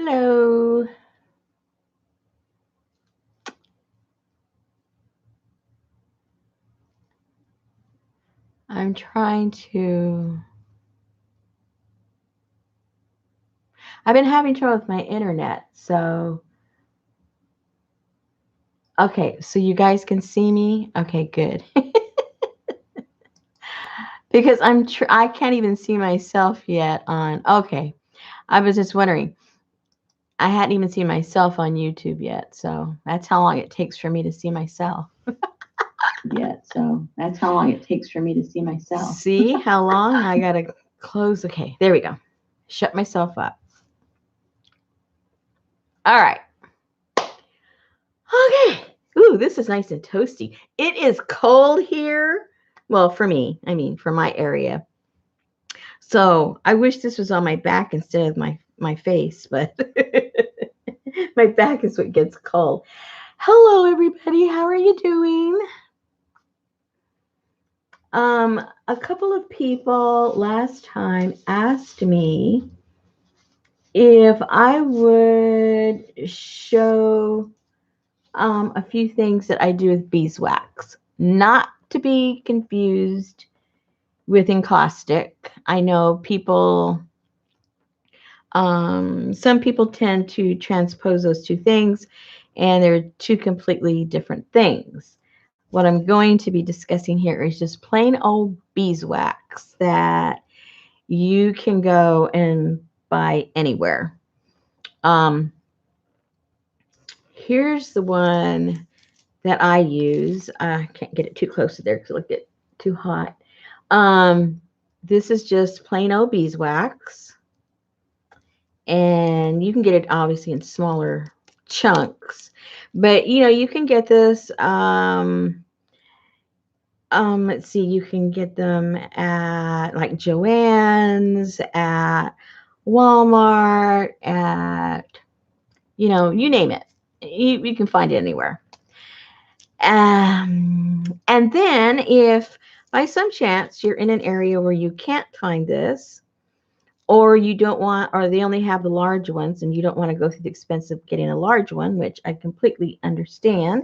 Hello. I'm trying to. I've been having trouble with my internet. So, okay. So you guys can see me? Okay, good. Because I can't even see myself yet on. Okay. I was just wondering. I hadn't even seen myself on YouTube yet. So that's how long it takes for me to see myself. Yet. So that's how long it takes for me to see myself. See how long I got to close. Okay. There we go. Shut myself up. All right. Okay. Ooh, this is nice and toasty. It is cold here. Well, for me, I mean, for my area. So I wish this was on my back instead of my face, but my back is what gets cold. Hello, everybody. How are you doing? A couple of people last time asked me if I would show a few things that I do with beeswax, not to be confused with encaustic. I know people, some people tend to transpose those two things, and they're two completely different things. What I'm going to be discussing here is just plain old beeswax that you can go and buy anywhere. Um, Here's the one that I use. I can't get it too close to there because it'll get too hot. This is just plain old beeswax, and you can get it obviously in smaller chunks, but you can get this. Let's see, you can get them at like Joann's, at Walmart, at you name it. You can find it anywhere. And then if by some chance you're in an area where you can't find this, or you don't want, or they only have the large ones and you don't want to go through the expense of getting a large one, which I completely understand,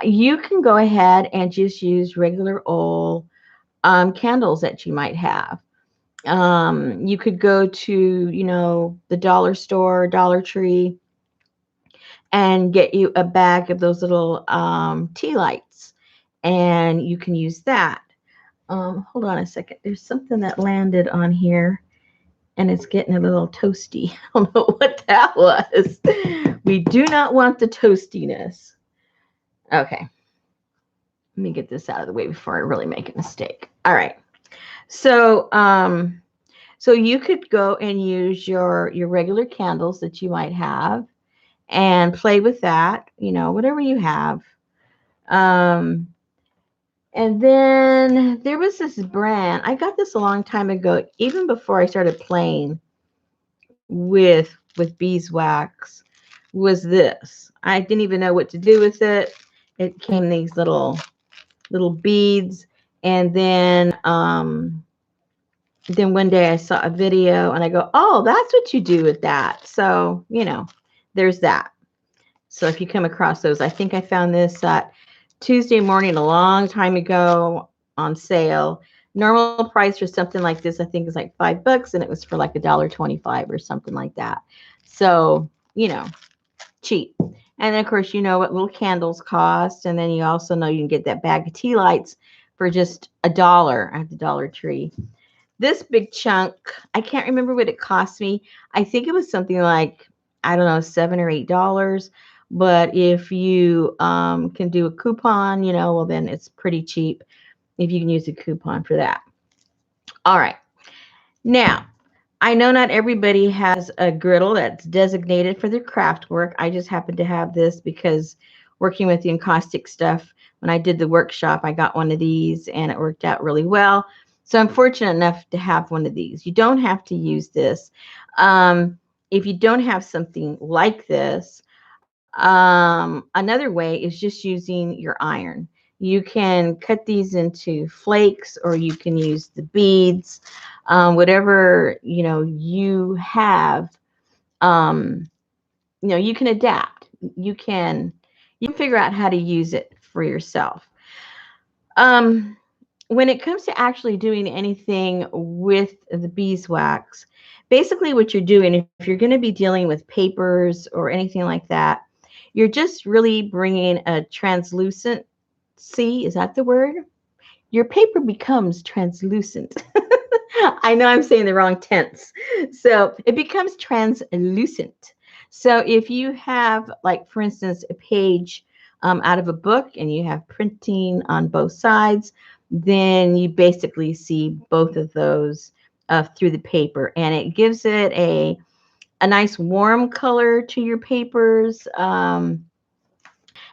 you can go ahead and just use regular old candles that you might have. You could go to, the dollar store, Dollar Tree, and get you a bag of those little tea lights, and you can use that. Hold on a second. There's something that landed on here, and it's getting a little toasty. I don't know what that was. We do not want the toastiness. Okay. Let me get this out of the way before I really make a mistake. All right. So, so you could go and use your regular candles that you might have and play with that, whatever you have. Um, and then there was this brand. I got this a long time ago, even before I started playing with beeswax. Was this? I didn't even know what to do with it. It came these little beads, and then one day I saw a video and I go, oh, that's what you do with that. So there's that. So if you come across those, I think I found this at Tuesday morning a long time ago on sale. Normal price for something like this, I think, is like $5, and it was for like $1.25 or something like that. So, cheap. And then, of course, you know what little candles cost. And then you also know you can get that bag of tea lights for just $1 at the Dollar Tree. This big chunk, I can't remember what it cost me. I think it was something like, I don't know, $7 or $8. But if you can do a coupon, well, then it's pretty cheap if you can use a coupon for that. All right. Now, I know not everybody has a griddle that's designated for their craft work. I just happen to have this because working with the encaustic stuff, when I did the workshop, I got one of these and it worked out really well. So I'm fortunate enough to have one of these. You don't have to use this. If you don't have something like this, another way is just using your iron. You can cut these into flakes, or you can use the beads, whatever you have. You know, you can adapt. You can figure out how to use it for yourself. Um, when it comes to actually doing anything with the beeswax, basically what you're doing, if you're going to be dealing with papers or anything like that, you're just really bringing a translucent. See, is that the word? Your paper becomes translucent. I know I'm saying the wrong tense. So it becomes translucent. So if you have, like, for instance, a page out of a book and you have printing on both sides, then you basically see both of those through the paper. And it gives it a nice warm color to your papers. And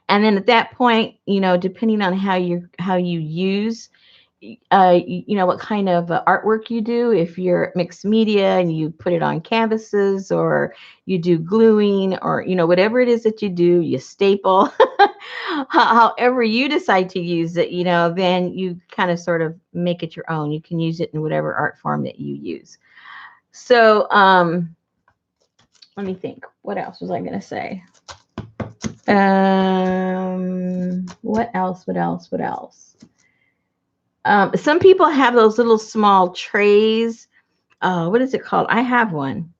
then at that point, you know, depending on how you use you know, what kind of artwork you do, if you're mixed media and you put it on canvases, or you do gluing, or, you know, whatever it is that you do, you staple, however you decide to use it, you know, then you kind of sort of make it your own. You can use it in whatever art form that you use. So let me think, what else was I going to say? What else? Some people have those little small trays. What is it called? I have one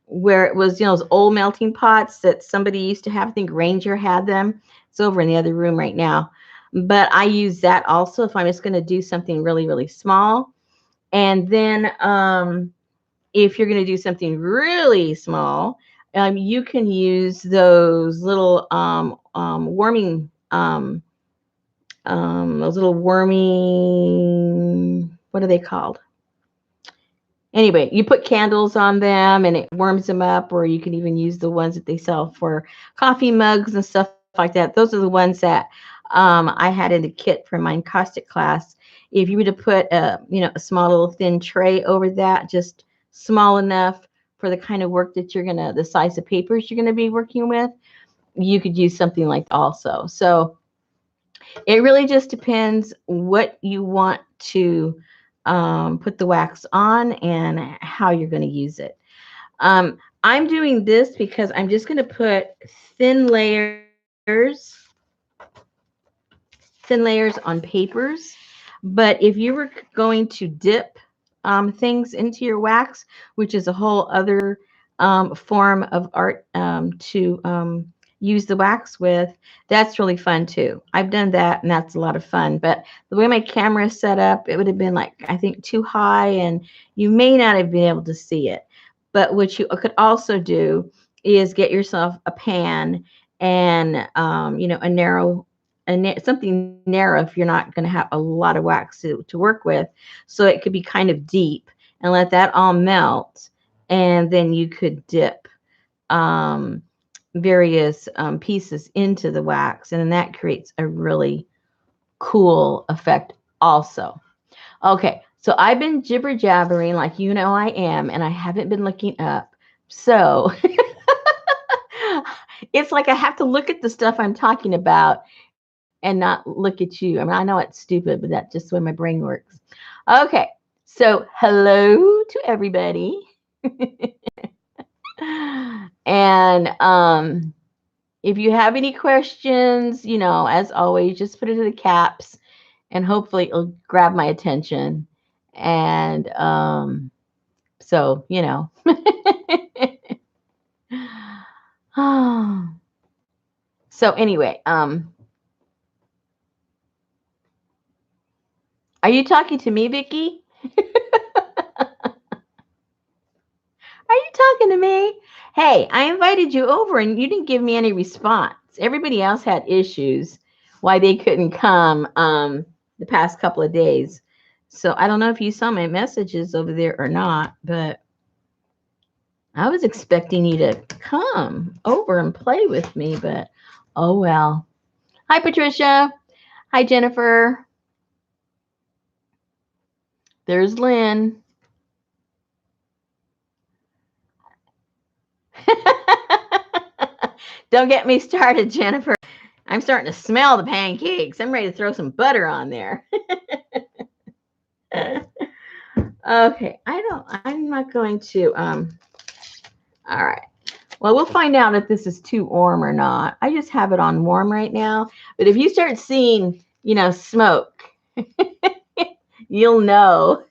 where it was, you know, those old melting pots that somebody used to have. I think Ranger had them. It's over in the other room right now. But I use that also if I'm just going to do something really, really small. And then if you're going to do something really small, you can use those little warming those little wormy, what are they called? Anyway, you put candles on them and it warms them up, or you can even use the ones that they sell for coffee mugs and stuff like that. Those are the ones that I had in the kit for my encaustic class. If you were to put a small little thin tray over that, just small enough for the kind of work that the size of papers you're gonna be working with, you could use something like that also. So it really just depends what you want to put the wax on and how you're going to use it. I'm doing this because I'm just going to put thin layers on papers. But if you were going to dip things into your wax, which is a whole other form of art to use the wax with, that's really fun too. I've done that and that's a lot of fun. But the way my camera is set up, it would have been, like, I think, too high and you may not have been able to see it. But what you could also do is get yourself a pan and something narrow if you're not going to have a lot of wax to work with. So it could be kind of deep, and let that all melt. And then you could dip various pieces into the wax. And then that creates a really cool effect also. Okay, so I've been jibber jabbering like you know I am, and I haven't been looking up. So it's like I have to look at the stuff I'm talking about and not look at you. I mean, I know it's stupid, but that's just the way my brain works. Okay, so hello to everybody. And if you have any questions, you know, as always, just put it in the caps and hopefully it'll grab my attention. And so, you know. So anyway, are you talking to me, Vicki? Are you talking to me? Hey, I invited you over and you didn't give me any response. Everybody else had issues why they couldn't come the past couple of days. So I don't know if you saw my messages over there or not, but I was expecting you to come over and play with me, but oh well. Hi, Patricia. Hi, Jennifer. There's Lynn. Don't get me started, Jennifer. I'm starting to smell the pancakes. I'm ready to throw some butter on there. Okay, I'm not going to, all right. Well, we'll find out if this is too warm or not. I just have it on warm right now. But if you start seeing, smoke, you'll know.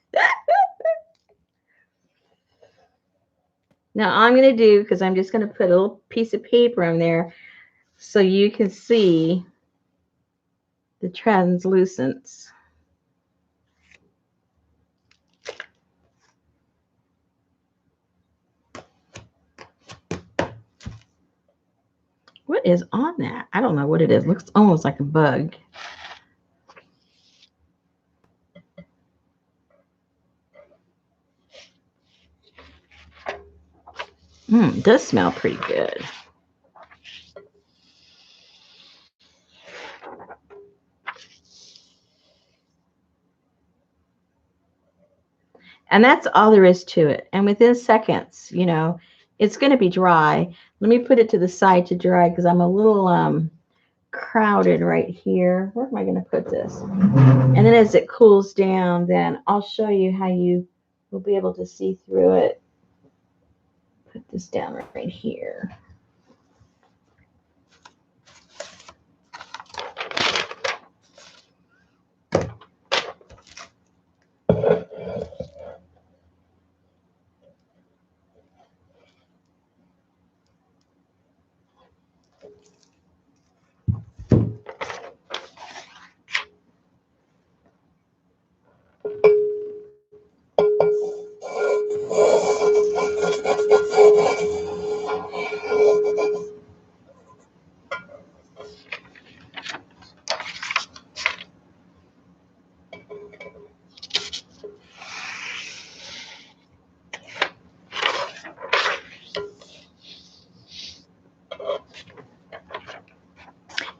Now I'm going to do, because I'm just going to put a little piece of paper on there so you can see the translucence. What is on that? I don't know what it is. Looks almost like a bug. It does smell pretty good. And that's all there is to it. And within seconds, it's going to be dry. Let me put it to the side to dry because I'm a little crowded right here. Where am I going to put this? And then as it cools down, then I'll show you how you will be able to see through it. Put this down right here.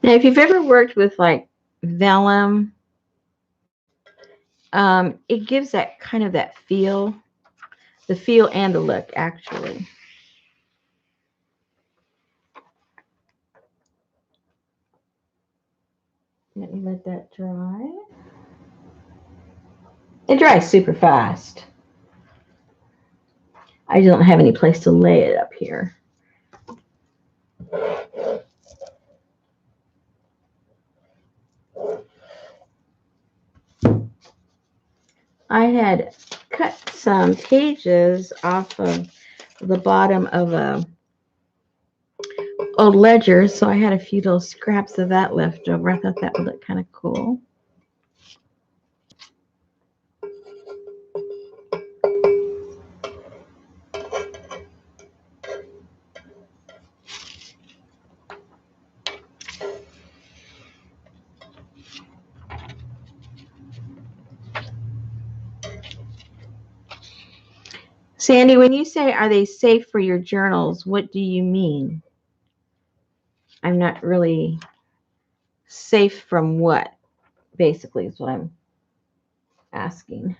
Now, if you've ever worked with like vellum, it gives that kind of that feel, the feel and the look, actually. Let me let that dry. It dries super fast. I don't have any place to lay it up here. I had cut some pages off of the bottom of a old ledger, so I had a few little scraps of that left over. I thought that would look kind of cool. Sandy, when you say, are they safe for your journals, what do you mean? I'm not really safe from what, basically, is what I'm asking.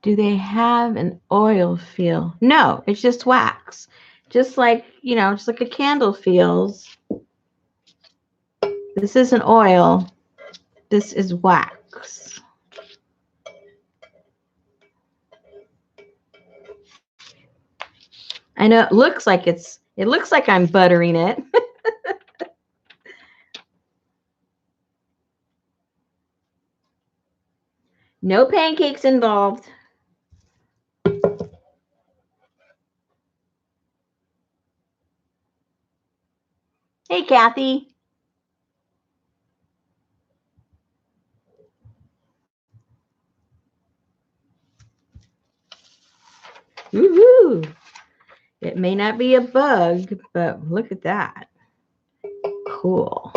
Do they have an oil feel? No, it's just wax. Just like, just like a candle feels. This isn't oil. This is wax. I know it looks like I'm buttering it. No pancakes involved. Hey, Kathy. Woohoo! It may not be a bug, but look at that. Cool.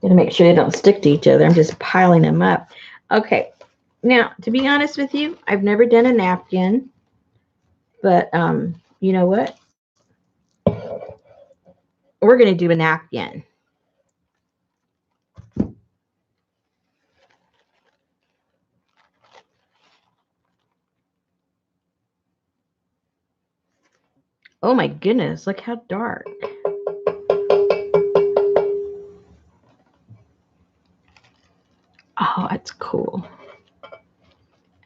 Gotta make sure they don't stick to each other. I'm just piling them up. Okay. Now, to be honest with you, I've never done a napkin, but you know what? We're gonna do a napkin. Oh my goodness, look how dark. Oh, that's cool.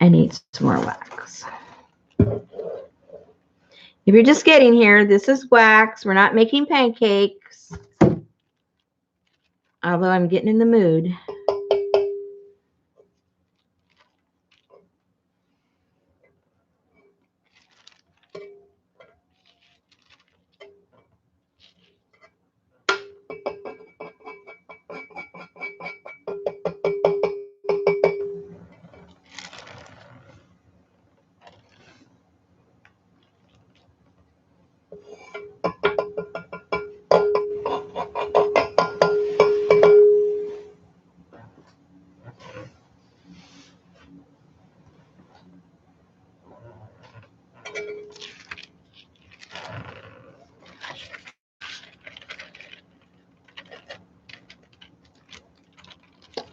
I need some more wax. If you're just getting here, this is wax. We're not making pancakes. Although I'm getting in the mood.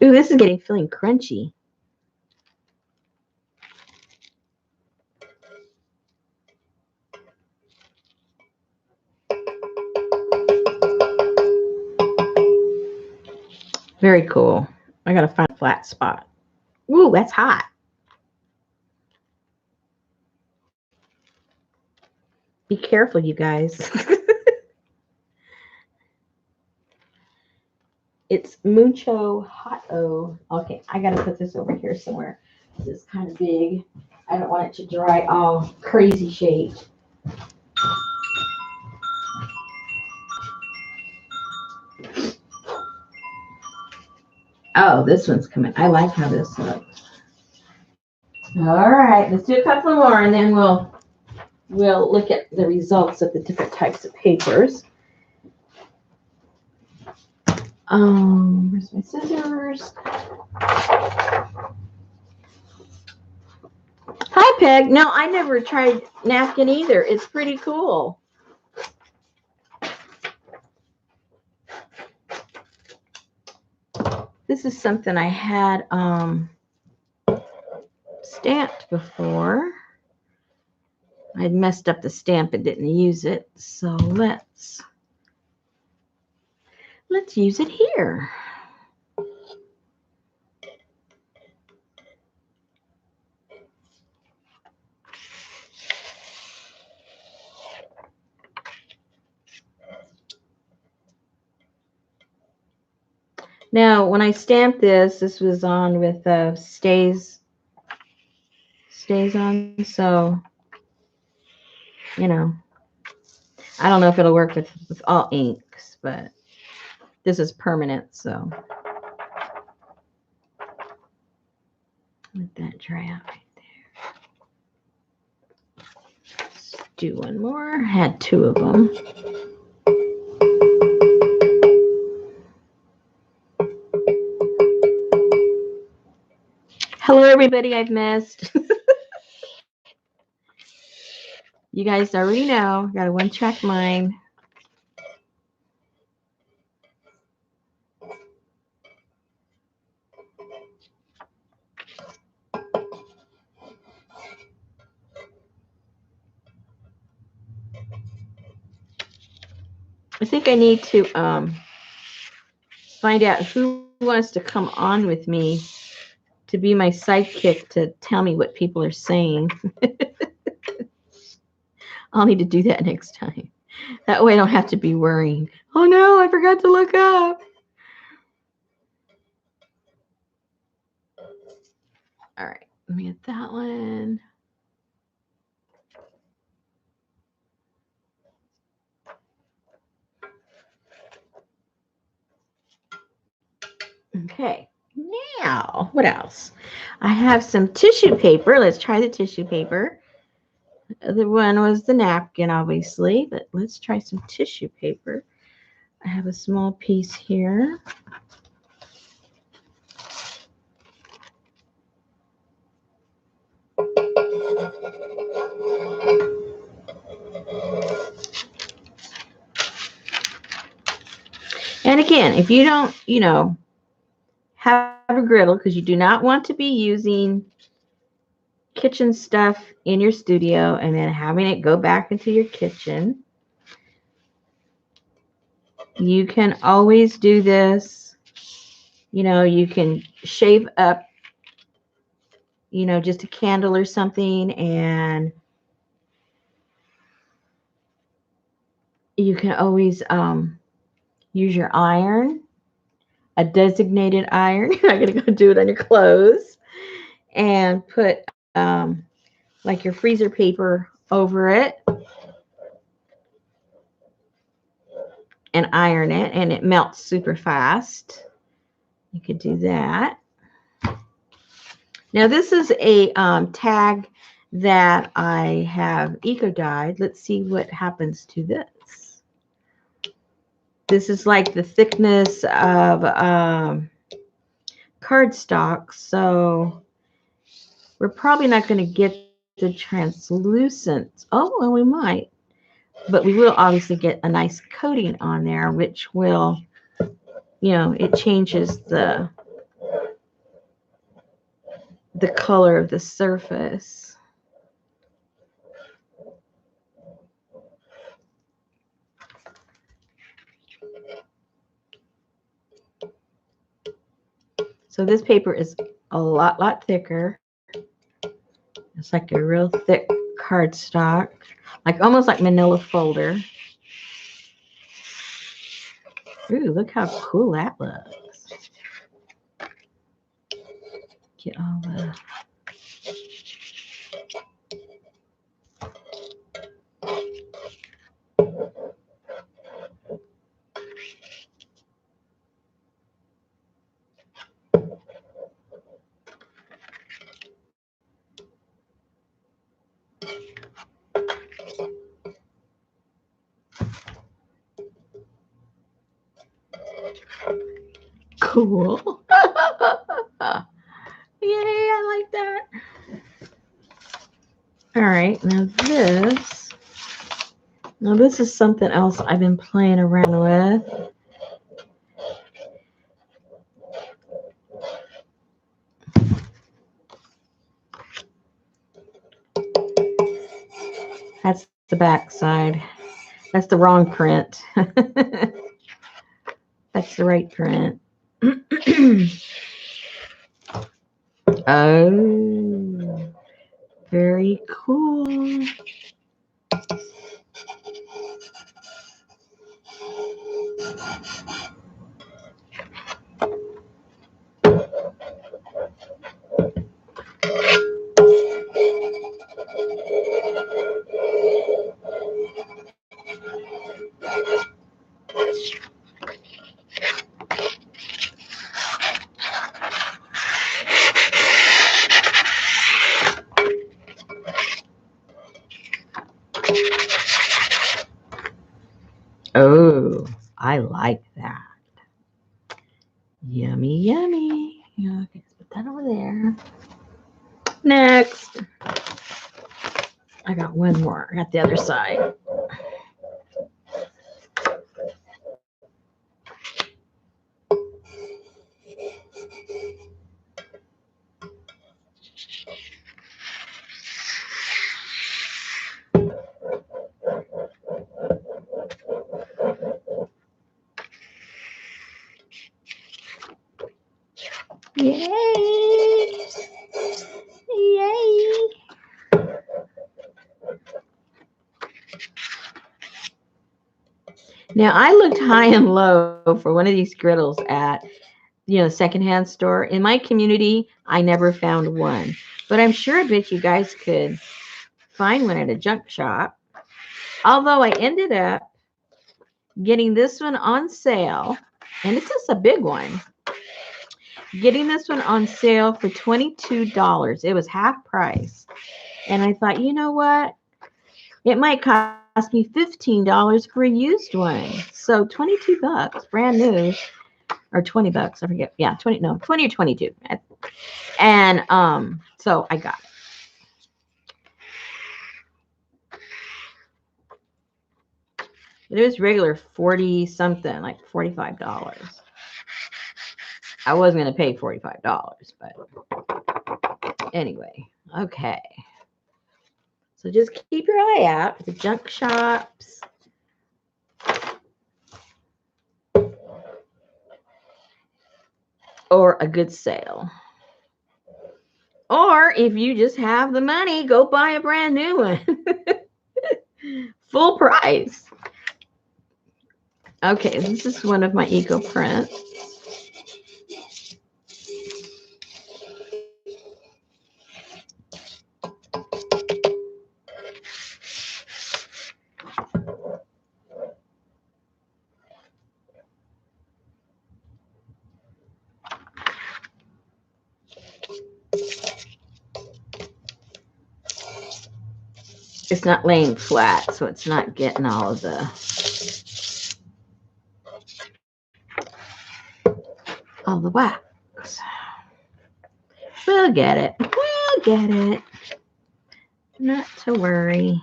Ooh, this is feeling crunchy. Very cool. I gotta find a flat spot. Ooh, that's hot. Be careful, you guys. It's mucho hot-o. Okay, I gotta put this over here somewhere. This is kind of big. I don't want it to dry all crazy shaped. Oh, this one's coming. I like how this looks. All right, let's do a couple more, and then we'll look at the results of the different types of papers. Where's my scissors? Hi, Peg. No, I never tried napkin either. It's pretty cool. This is something I had stamped before. I'd messed up the stamp and didn't use it, so let's use it here. Now, when I stamped this was on with stays on, so you know, I don't know if it'll work with all inks, but this is permanent, so let that dry out right there. Let's do one more. I had two of them. Hello, everybody I've missed. You guys already know, got a one-track mind. I think I need to find out who wants to come on with me to be my sidekick to tell me what people are saying. I'll need to do that next time. That way I don't have to be worrying. Oh no, I forgot to look up. All right, let me get that one. Okay, now what else? I have some tissue paper. Let's try the tissue paper. The other one was the napkin, obviously, but let's try some tissue paper. I have a small piece here. And again, if you don't, have a griddle, because you do not want to be using kitchen stuff in your studio and then having it go back into your kitchen, you can always do this. You can shave up, just a candle or something, and you can always use your iron, a designated iron. You're not going to go do it on your clothes, and put like your freezer paper over it and iron it, and it melts super fast. You could do that. Now this is a tag that I have eco-dyed. Let's see what happens to this. This is like the thickness of cardstock, so we're probably not going to get the translucent. Oh, well, we might. But we will obviously get a nice coating on there, which will, it changes the color of the surface. So this paper is a lot thicker. It's like a real thick cardstock, like almost like manila folder. Ooh, look how cool that looks. Get all the... Cool. Yay, I like that. All right, now this is something else I've been playing around with. That's the back side. That's the wrong print. That's the right print. Oh, very cool. Oh, I like that. Yummy, yummy. Okay, let's put that over there. Next. I got one more. I got the other side. Yay! Yay! Now, I looked high and low for one of these griddles at, secondhand store. In my community, I never found one. But I'm sure I bet you guys could find one at a junk shop. Although I ended up getting this one on sale, and it's just a big one. Getting this one on sale for $22. It was half price. And I thought, you know what? It might cost me $15 for a used one. So $22, brand new, or $20, I forget. Yeah, 20 or 22. And so I got it. It was regular 40 something, like $45. I wasn't going to pay $45, but anyway, okay. So just keep your eye out for the junk shops. Or a good sale. Or if you just have the money, go buy a brand new one. Full price. Okay, this is one of my eco prints. It's not laying flat, so it's not getting all of the wax. We'll get it. We'll get it. Not to worry.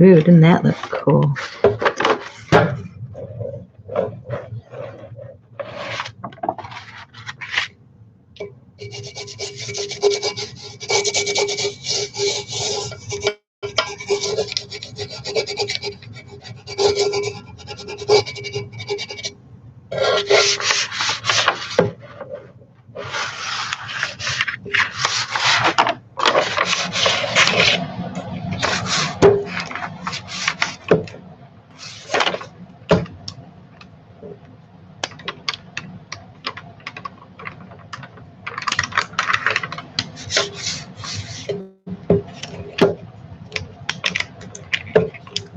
Ooh, didn't that look cool?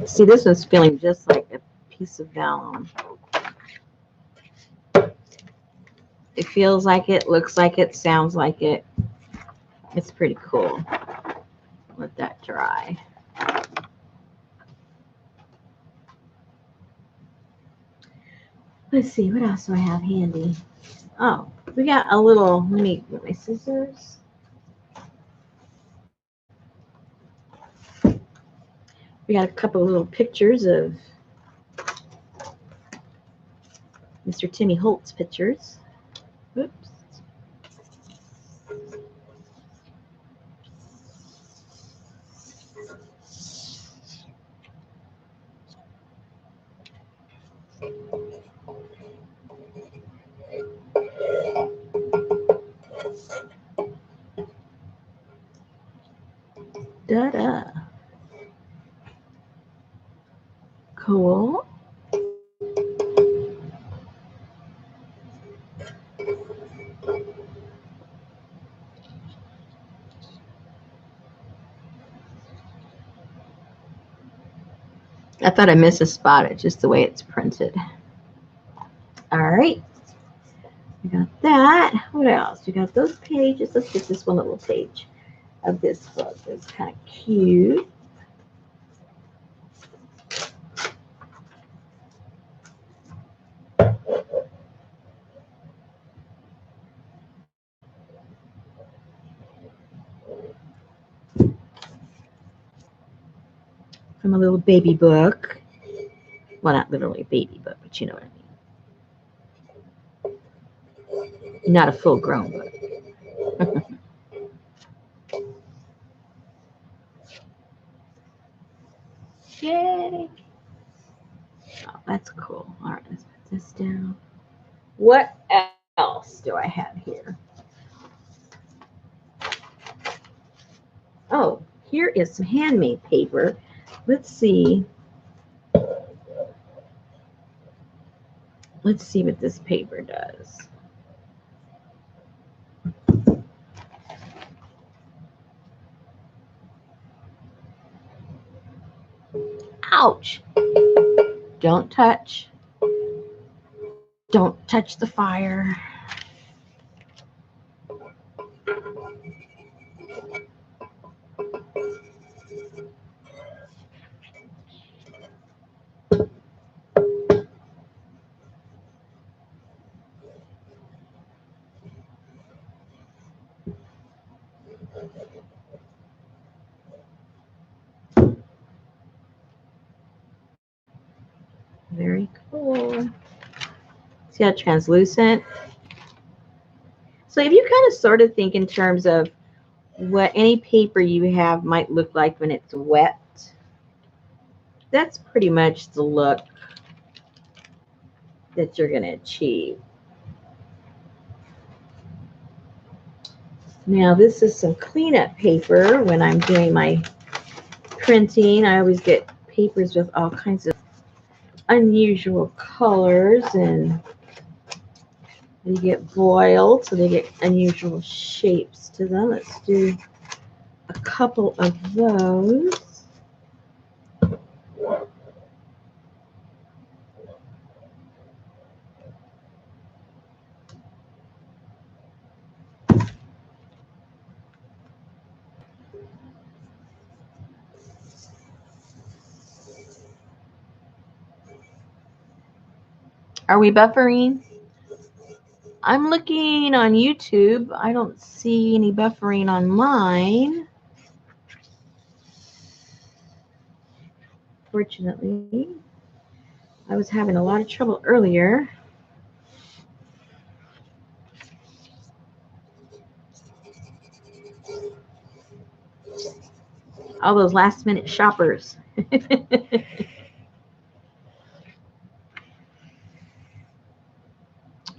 See, this one's feeling just like a piece of vellum. It feels like it, looks like it, sounds like it. It's pretty cool. Let that dry. Let's see, what else do I have handy? Oh, we got a little, let me get my scissors. We got a couple of little pictures of Mr. Timmy Holtz pictures. Oops. Da-da. Cool. I thought I missed a spot. It's just the way it's printed. All right. We got that. What else? We got those pages. Let's get this one little page of this book. It's kind of cute. From a little baby book. Well, not literally a baby book, but you know what I mean. Not a full-grown book. Yay! Oh, that's cool. All right, let's put this down. What else do I have here? Oh, here is some handmade paper. Let's see. Let's see what this paper does. Ouch. Don't touch. Don't touch the fire. Very cool. See how translucent? So if you kind of sort of think in terms of what any paper you have might look like when it's wet, that's pretty much the look that you're going to achieve. Now this is some cleanup paper. When I'm doing my printing, I always get papers with all kinds of unusual colors, and they get boiled, so they get unusual shapes to them. Let's do a couple of those. Are we buffering? I'm looking on YouTube. I don't see any buffering on mine. Fortunately, I was having a lot of trouble earlier. All those last minute shoppers.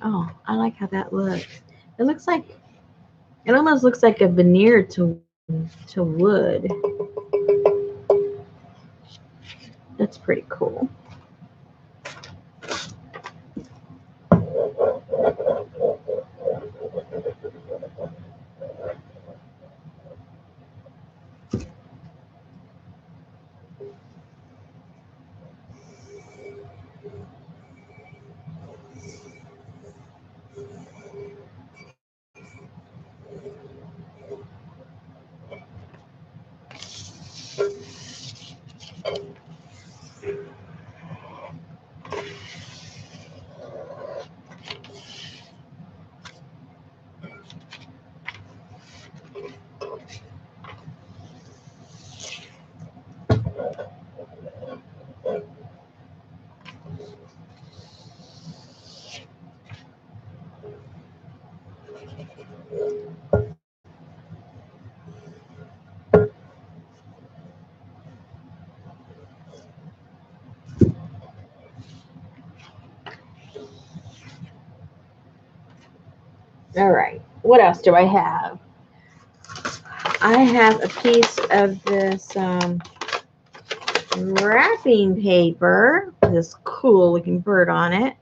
Oh, I like how that looks. It looks like, it almost looks like a veneer to wood. That's pretty cool. All right, what else do I have? I have a piece of this wrapping paper, this cool looking bird on it.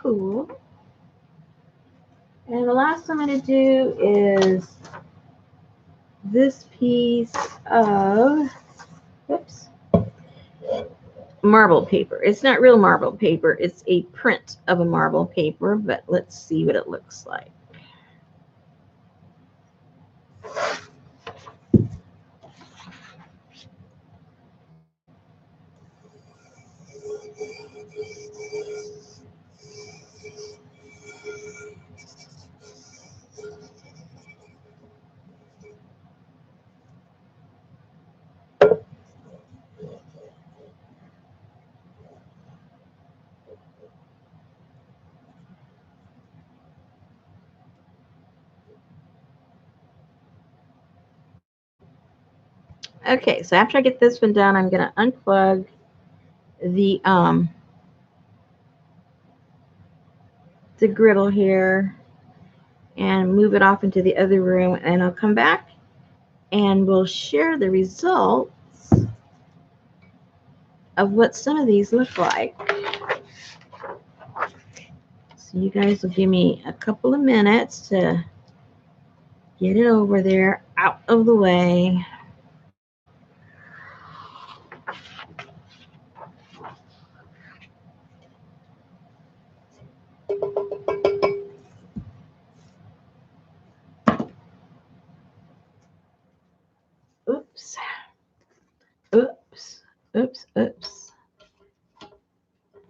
Cool. And the last I'm going to do is this piece of, whoops, marble paper. It's not real marble paper. It's a print of a marble paper, but let's see what it looks like. Okay, so after I get this one done, I'm going to unplug the griddle here and move it off into the other room, and I'll come back and we'll share the results of what some of these look like. So you guys will give me a couple of minutes to get it over there, out of the way. Oops. Oops. Oops. Oops.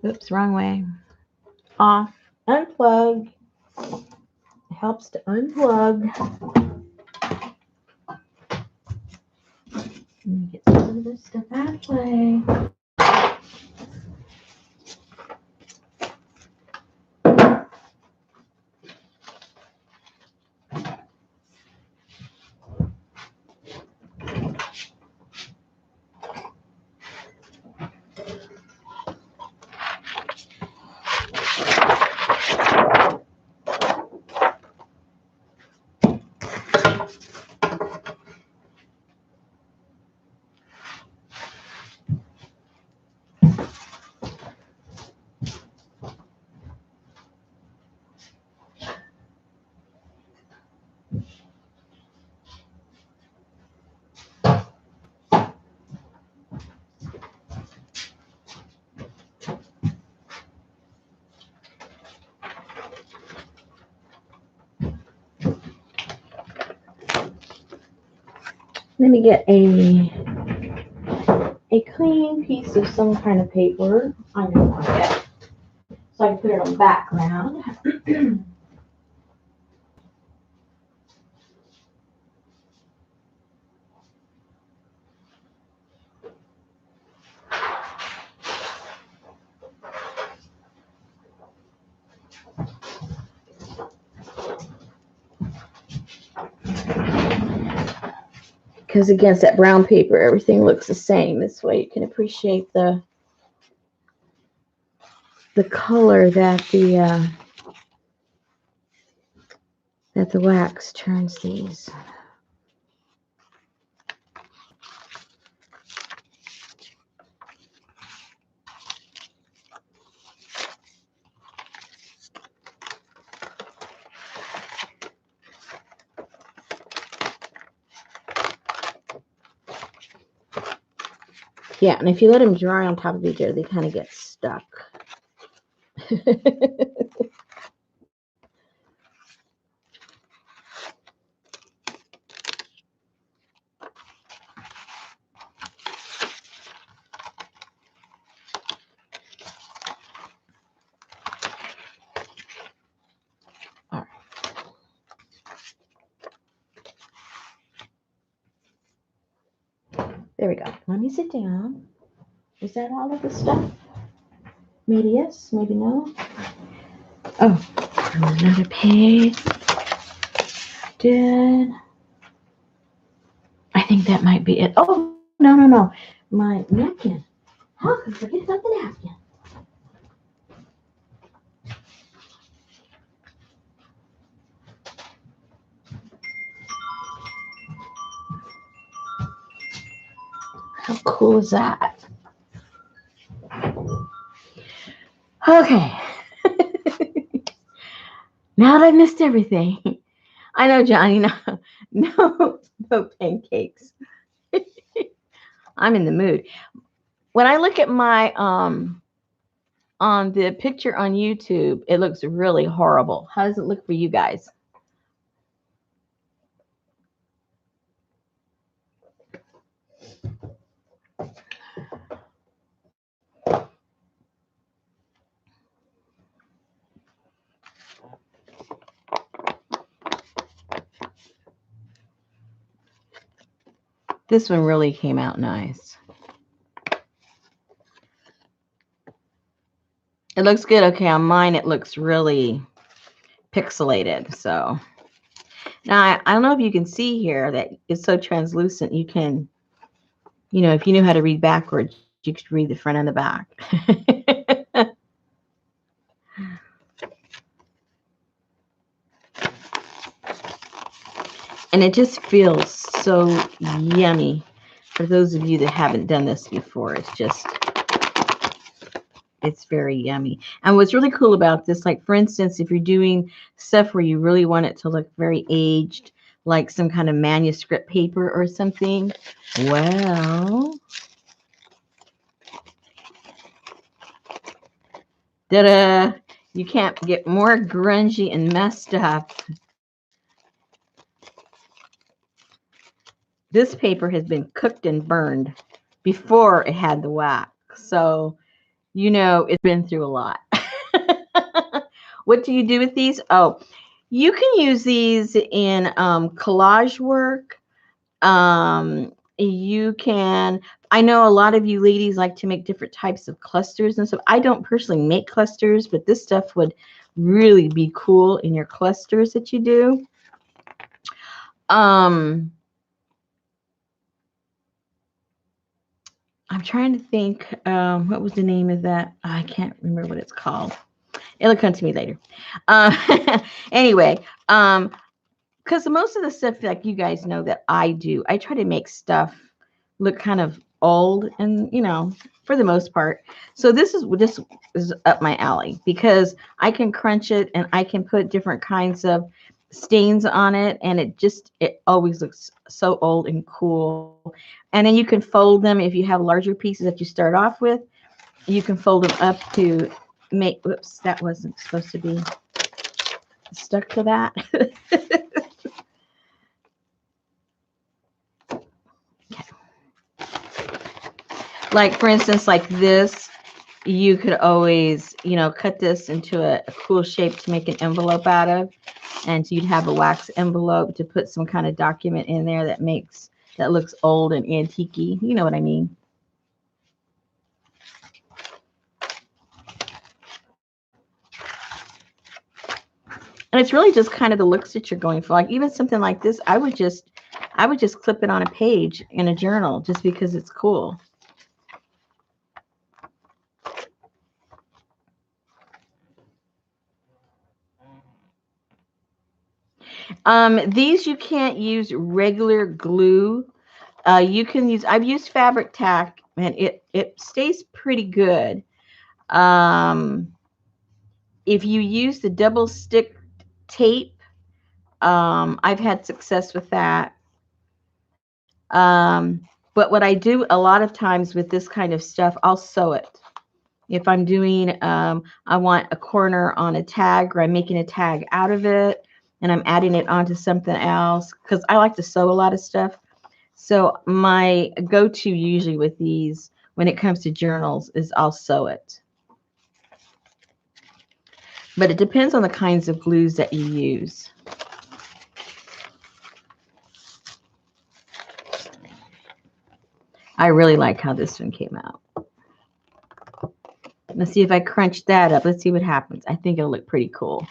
Oops, wrong way. Off. Unplug. It helps to unplug. Let me get some of this stuff out of the way. Let me get a clean piece of some kind of paper. I don't want it. So I can put it on background. Because against that brown paper, everything looks the same. This way you can appreciate the color that the wax turns these. Yeah, and if you let them dry on top of each other, they kind of get stuck. All right. There we go. Let me sit down. Is that all of the stuff? Maybe yes, maybe no. Oh, another page. I think that might be it. Oh, no. My napkin. How could I forget about the napkin? How cool is that? Okay. Now that I missed everything. I know, Johnny. No pancakes. I'm in the mood. When I look at my on the picture on YouTube, it looks really horrible. How does it look for you guys? This one really came out nice. It looks good. Okay, on mine it looks really pixelated. So now I don't know if you can see here that it's so translucent you can You know, if you knew how to read backwards, you could read the front and the back. And it just feels so yummy. For those of you that haven't done this before, it's very yummy. And what's really cool about this, like for instance, if you're doing stuff where you really want it to look very aged, like some kind of manuscript paper or something, well, ta-da! You can't get more grungy and messed up. This paper has been cooked and burned before it had the wax. So, you know, it's been through a lot. What do you do with these? Oh, you can use these in collage work. You can, I know a lot of you ladies like to make different types of clusters and stuff. I don't personally make clusters, but this stuff would really be cool in your clusters that you do. I'm trying to think, what was the name of that? I can't remember what it's called. It'll come to me later. Anyway, because most of the stuff, like you guys know that I do, I try to make stuff look kind of old and, you know, for the most part. So this is up my alley because I can crunch it and I can put different kinds of stains on it, and it always looks so old and cool. And then you can fold them if you have larger pieces that you start off with. You can fold them up to make, whoops, that wasn't supposed to be stuck to that. Like for instance, like this, you could always, you know, cut this into a cool shape to make an envelope out of. And so you'd have a wax envelope to put some kind of document in there that looks old and antique-y. You know what I mean? And it's really just kind of the looks that you're going for. Like even something like this, I would just clip it on a page in a journal just because it's cool. These you can't use regular glue. You can use, I've used fabric tack and it stays pretty good. If you use the double stick tape, I've had success with that. But what I do a lot of times with this kind of stuff, I'll sew it. If I'm doing, I want a corner on a tag, or I'm making a tag out of it and I'm adding it onto something else, because I like to sew a lot of stuff. So my go-to usually with these when it comes to journals is I'll sew it. But it depends on the kinds of glues that you use. I really like how this one came out. Let's see if I crunch that up. Let's see what happens. I think it'll look pretty cool.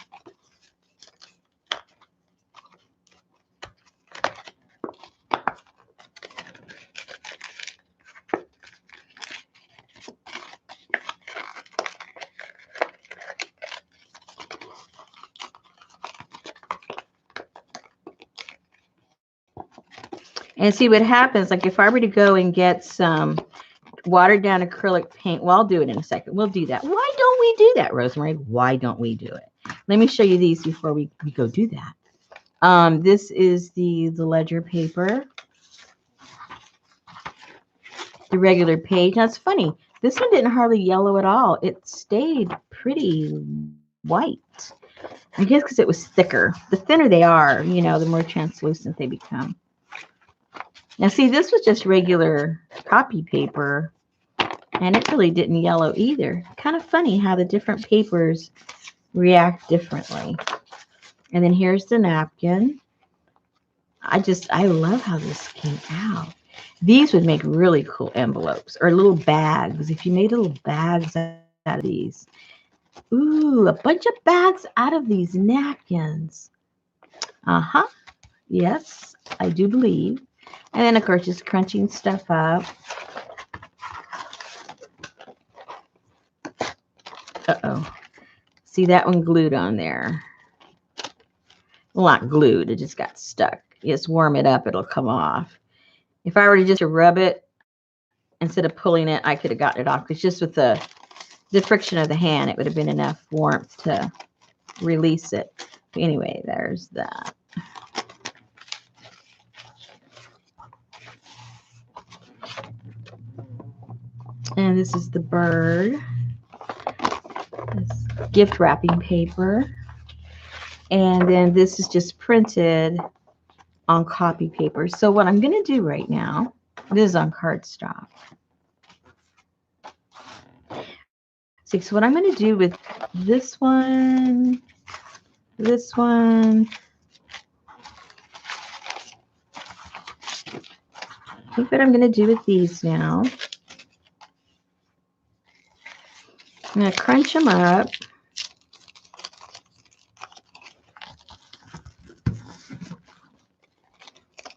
And see what happens. Like if I were to go and get some watered down acrylic paint, well, I'll do it in a second. We'll do that. Why don't we do that, Rosemary? Why don't we do it? Let me show you these before we go do that. This is the ledger paper, the regular page. Now it's funny. This one didn't hardly yellow at all. It stayed pretty white. I guess because it was thicker. The thinner they are, you know, the more translucent they become. Now, see, this was just regular copy paper, and it really didn't yellow either. Kind of funny how the different papers react differently. And then here's the napkin. I love how this came out. These would make really cool envelopes or little bags. If you made little bags out of these. Ooh, a bunch of bags out of these napkins. Uh-huh. Yes, I do believe And then, of course, just crunching stuff up. Uh-oh. See that one glued on there. Well, not glued. It just got stuck. You just warm it up. It'll come off. If I were to just rub it, instead of pulling it, I could have gotten it off. Because just with the friction of the hand, it would have been enough warmth to release it. Anyway, there's that. And this is the bird. This gift wrapping paper. And then this is just printed on copy paper. So what I'm going to do right now, this is on cardstock. See, so what I'm going to do with this one, I think what I'm going to do with these now, I'm going to crunch them up.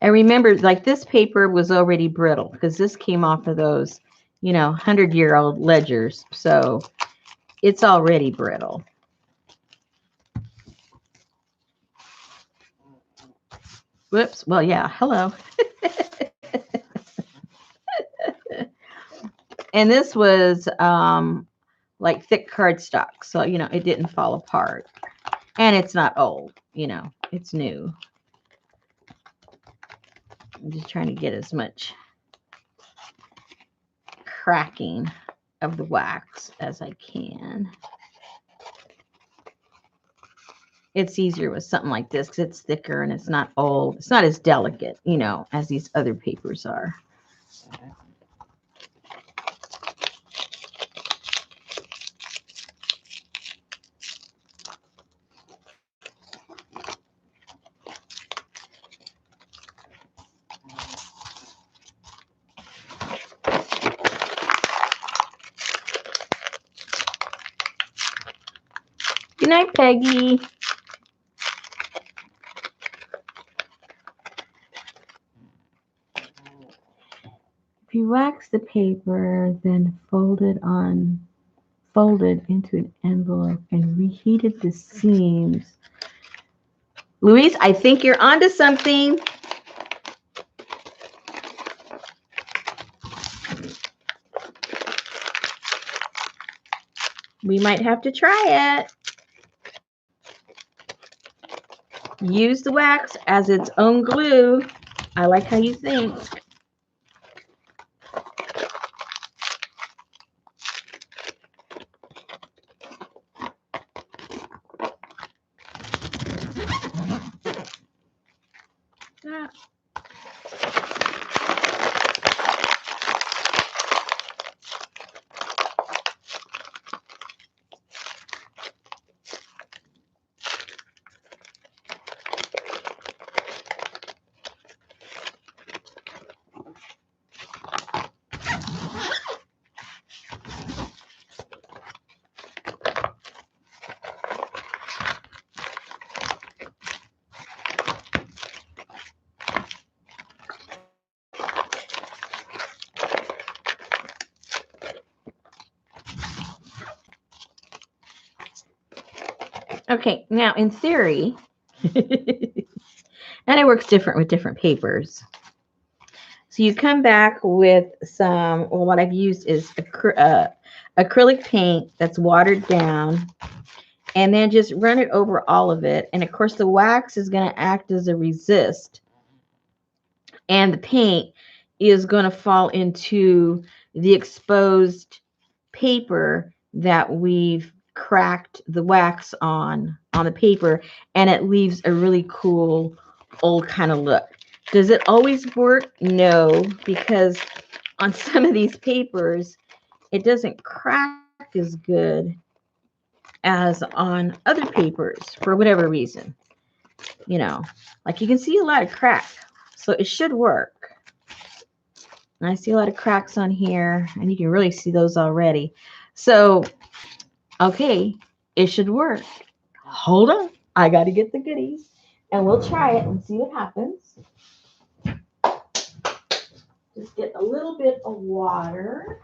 And remember, like this paper was already brittle because this came off of those, 100-year-old ledgers. So it's already brittle. Whoops. Well, yeah. Hello. And this was like thick cardstock. So, it didn't fall apart. And it's not old, it's new. I'm just trying to get as much cracking of the wax as I can. It's easier with something like this because it's thicker and it's not old. It's not as delicate, as these other papers are. Good night, Peggy. If you wax the paper, then fold it into an envelope and reheated the seams. Louise, I think you're onto something. We might have to try it. Use the wax as its own glue. I like how you think. Okay, now in theory, and it works different with different papers. So you come back with some, well, what I've used is acrylic paint that's watered down, and then just run it over all of it. And of course, the wax is going to act as a resist, and the paint is going to fall into the exposed paper that we've cracked the wax on the paper, and it leaves a really cool old kind of look. Does it always work? No, because on some of these papers, it doesn't crack as good as on other papers for whatever reason. Like you can see a lot of crack, so it should work. And I see a lot of cracks on here, and you can really see those already. So, okay, it should work. Hold on. I got to get the goodies, and we'll try it and see what happens. Just get a little bit of water.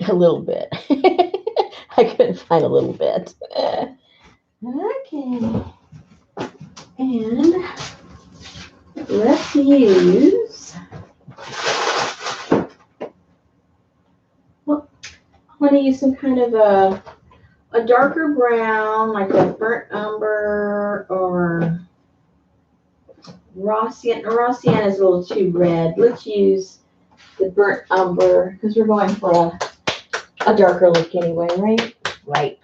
A little bit. I couldn't find a little bit. Okay. And let's use, well, I want to use some kind of a darker brown, like a burnt umber or raw sienna. Raw sienna is a little too red. Let's use the burnt umber because we're going for a darker look anyway, right? Right.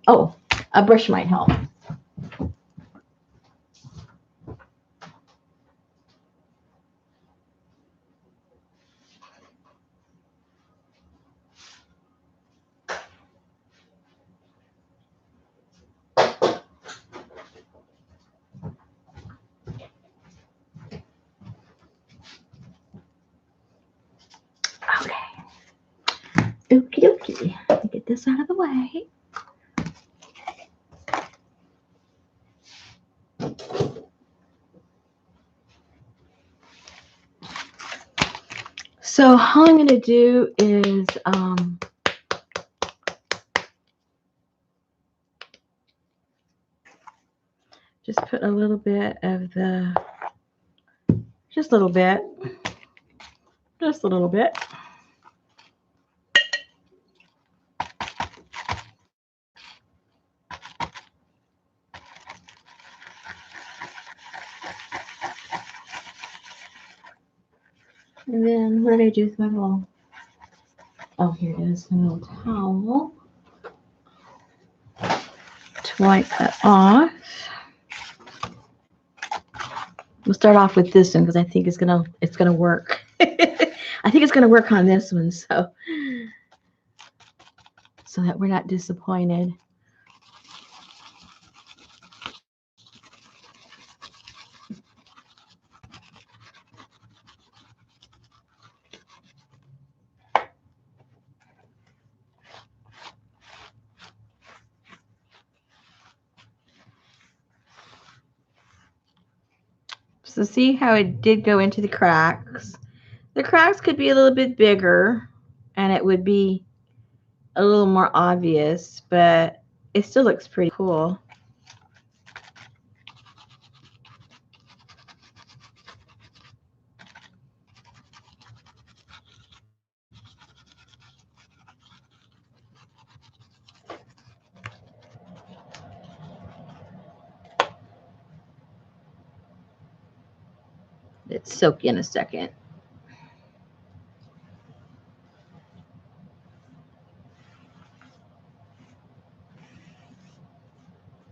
Oh, a brush might help. Okay. Okie dokie. Get this out of the way. So all I'm going to do is just put a little bit of the, just a little bit. And then what did I do with my little, oh, here it is, my little towel to wipe that off. We'll start off with this one because I think it's gonna work. I think it's gonna work on this one, so that we're not disappointed. So see how it did go into the cracks. The cracks could be a little bit bigger and it would be a little more obvious, but it still looks pretty cool. Let's soak in a second.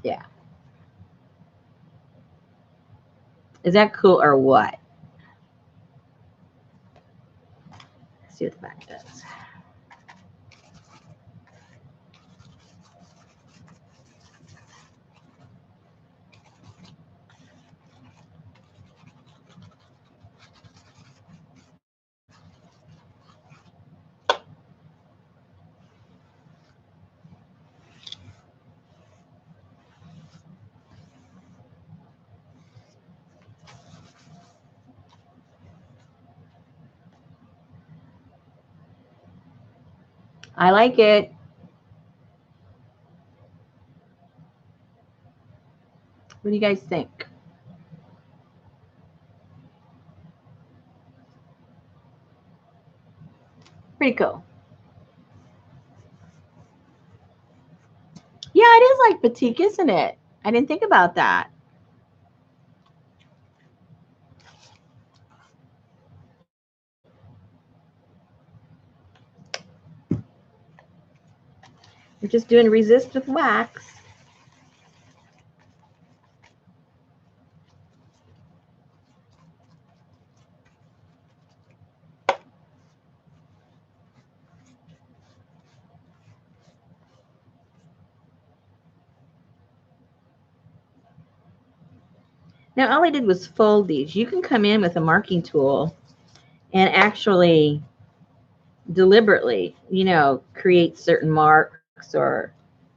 Yeah. Is that cool or what? Let's see what the back does. I like it. What do you guys think? Pretty cool. Yeah, it is like batik, isn't it? I didn't think about that. We're just doing resist with wax. Now, all I did was fold these. You can come in with a marking tool and actually deliberately, create certain marks or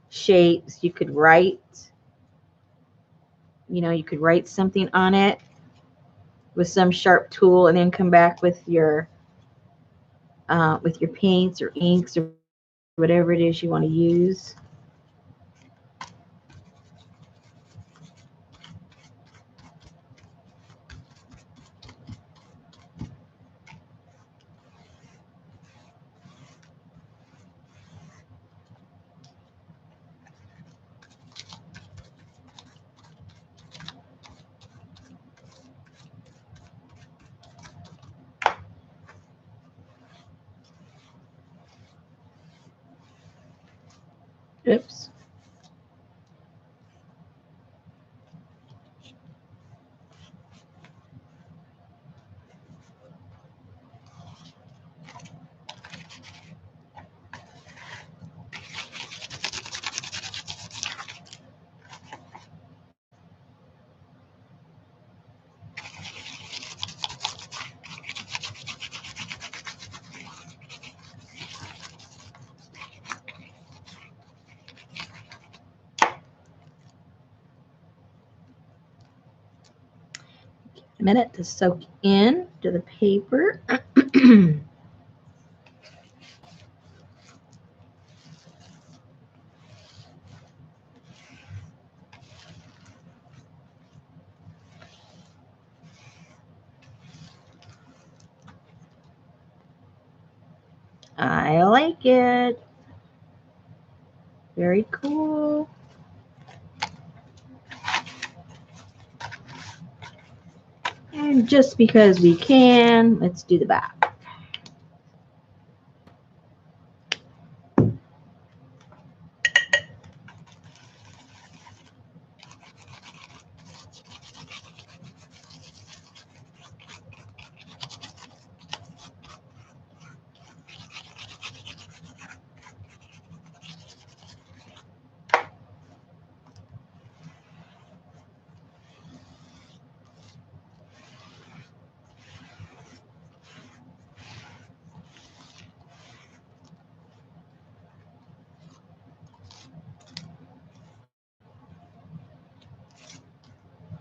shapes. You could write, you could write something on it with some sharp tool and then come back with your paints or inks or whatever it is you want to use. Oops. A minute to soak in to the paper. I like it. Very cool. And just because we can, let's do the back.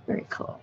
Very cool.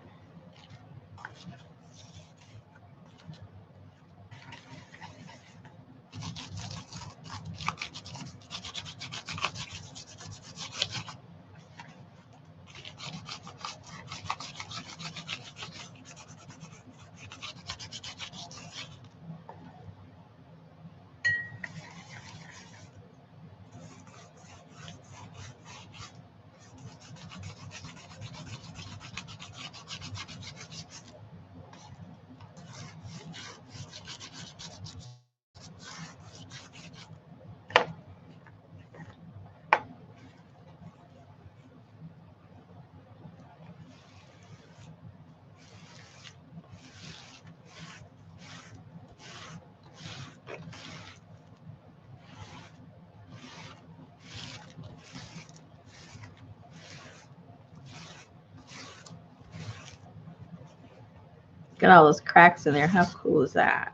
Got all those cracks in there. How cool is that?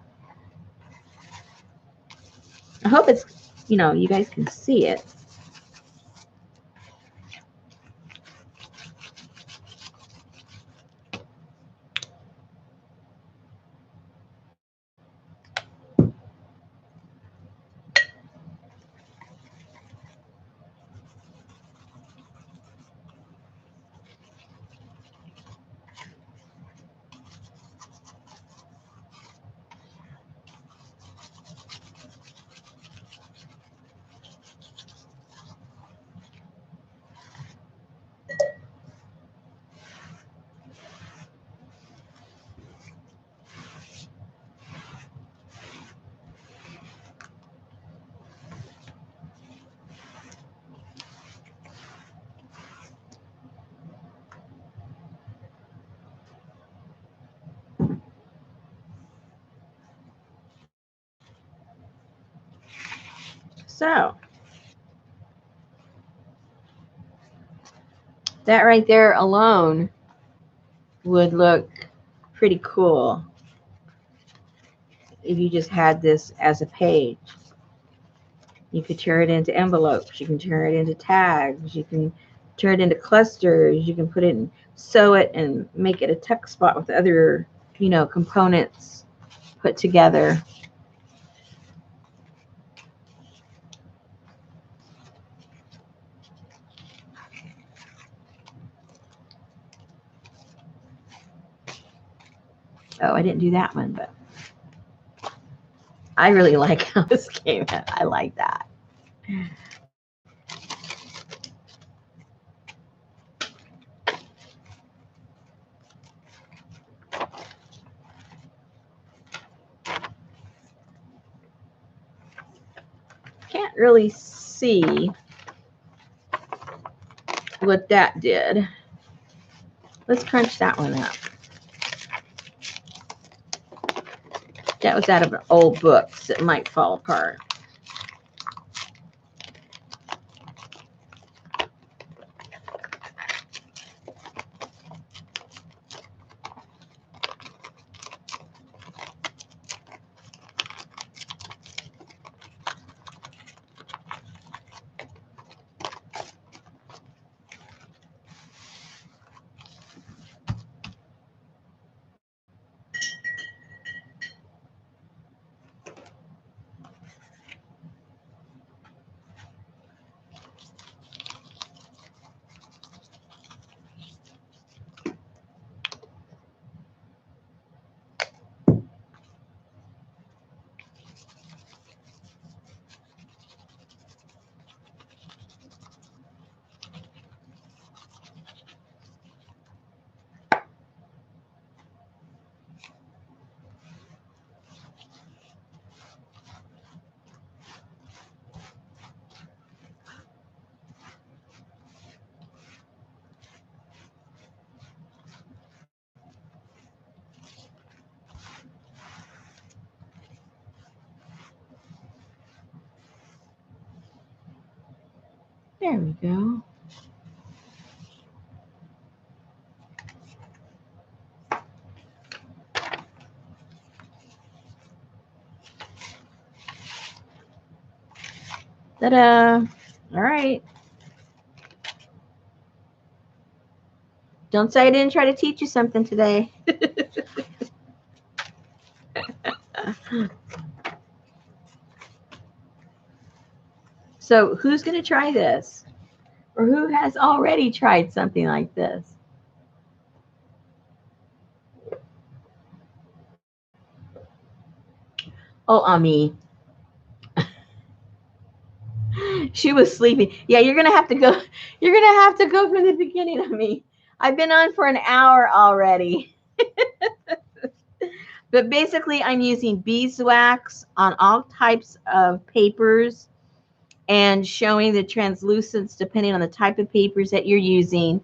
I hope it's, you guys can see it. So that right there alone would look pretty cool if you just had this as a page. You could turn it into envelopes. You can turn it into tags. You can turn it into clusters. You can put it in, sew it, and make it a text spot with other, components put together. Oh, I didn't do that one, but I really like how this came out. I like that. Can't really see what that did. Let's crunch that one up. That was out of an old book, so it might fall apart. There we go. Ta-da! All right. Don't say I didn't try to teach you something today. So who's going to try this? Or who has already tried something like this? Oh, Ami. She was sleeping. Yeah, you're going to have to go. You're going to have to go from the beginning, Ami. I've been on for an hour already. But basically, I'm using beeswax on all types of papers and showing the translucence depending on the type of papers that you're using.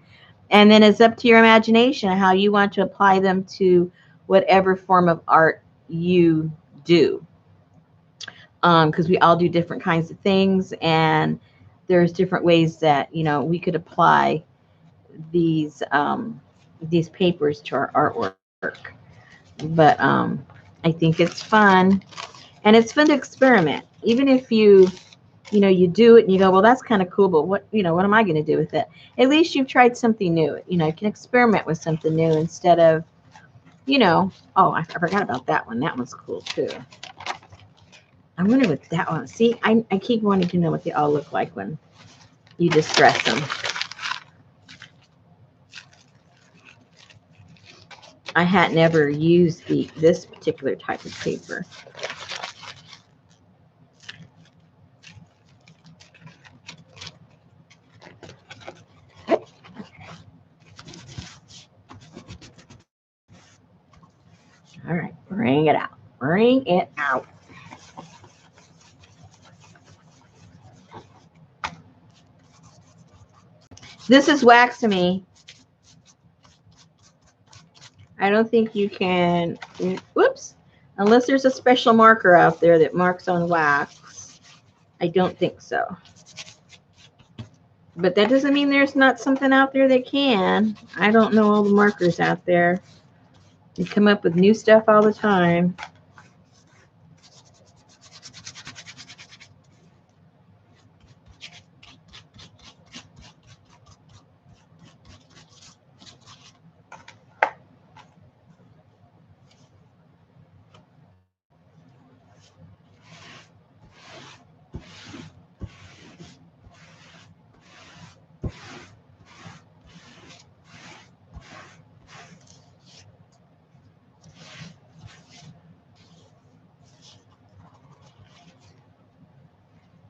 And then it's up to your imagination how you want to apply them to whatever form of art you do. Because we all do different kinds of things, and there's different ways that we could apply these papers to our artwork. But I think it's fun, and it's fun to experiment. Even if you do it and you go, well, that's kind of cool, but what am I going to do with it? At least you've tried something new. You can experiment with something new instead of, oh, I forgot about that one. That one's cool too. I wonder what that one. See, I keep wanting to know what they all look like when you distress them. I hadn't ever used this particular type of paper. All right, bring it out. Bring it out. This is wax to me. I don't think you can, whoops, unless there's a special marker out there that marks on wax. I don't think so. But that doesn't mean there's not something out there that can. I don't know all the markers out there. You come up with new stuff all the time.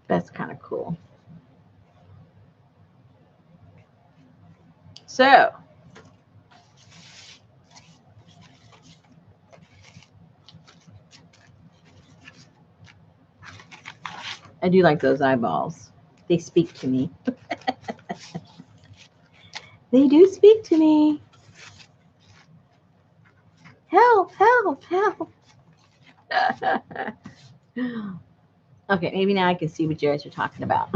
That's kind of cool. So, I do like those eyeballs. They speak to me. They do speak to me. Help, help, help. Okay, maybe now I can see what you guys are talking about.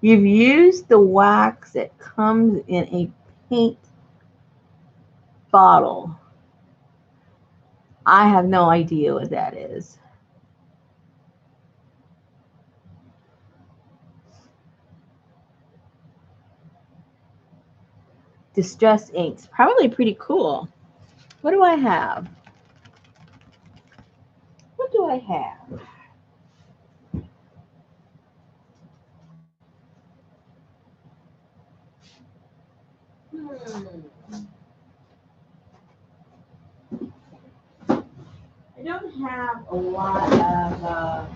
You've used the wax that comes in a paint bottle. I have no idea what that is. Distress inks. Probably pretty cool. What do I have? What do I have? I don't have a lot of.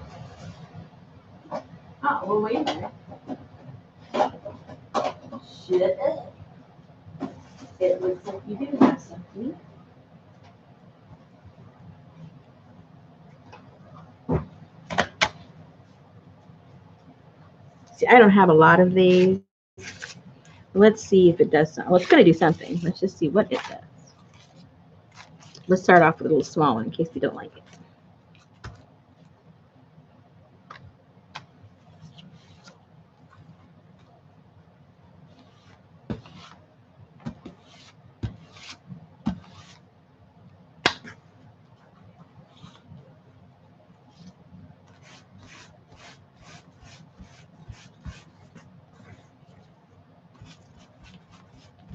Oh, well, wait a minute. Shit. It looks like you do have something. See, I don't have a lot of these. Let's see if it does something. Well, it's going to do something. Let's just see what it does. Let's start off with a little small one in case we don't like it.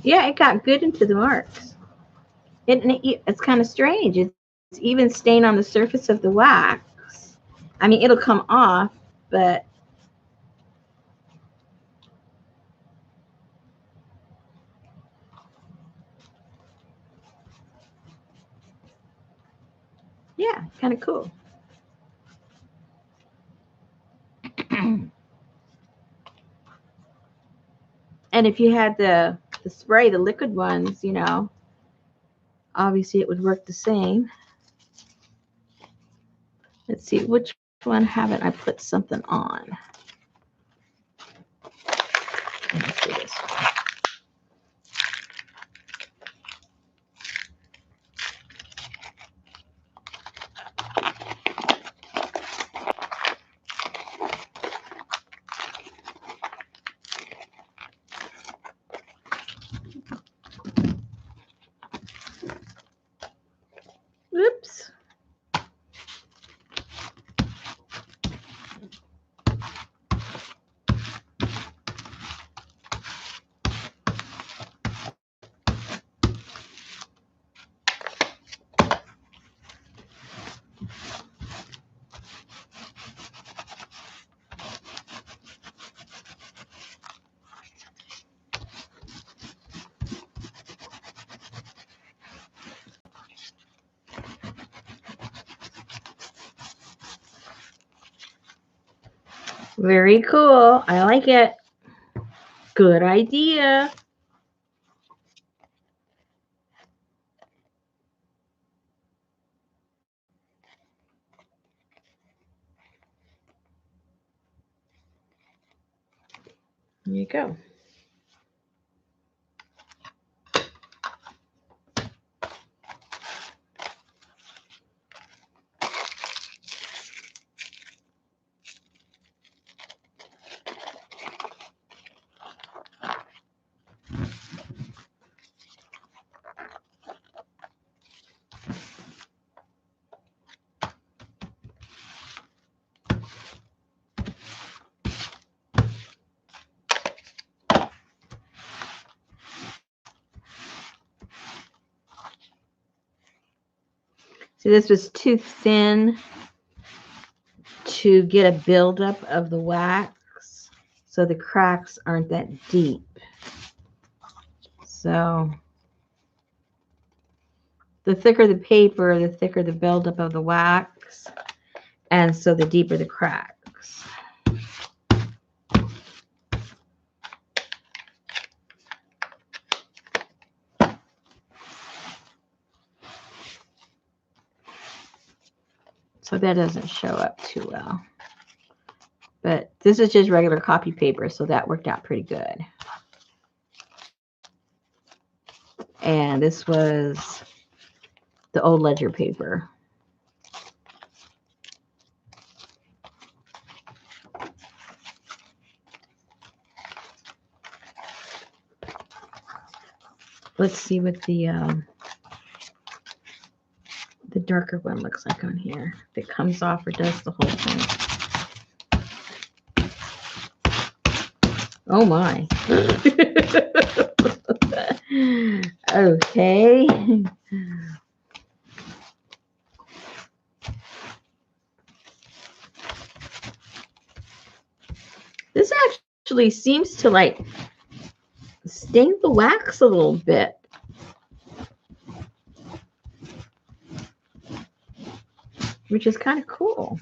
Yeah, it got good into the marks. It's kind of strange. It's even stained on the surface of the wax. I mean, it'll come off, but yeah, kind of cool. And if you had the spray, the liquid ones, you know, obviously it would work the same. Let's see, which one haven't I put something on? Let's see this one. Oops. Very cool. I like it. Good idea. There you go. this was too thin to get a buildup of the wax, so the cracks aren't that deep. So the thicker the paper, the thicker the buildup of the wax, and so the deeper the cracks. So that doesn't show up too well. But this is just regular copy paper, so that worked out pretty good. And this was the old ledger paper. Let's see what the darker one looks like on here. If it comes off or does the whole thing. Oh my. Okay. This actually seems to like stain the wax a little bit. Which is kind of cool.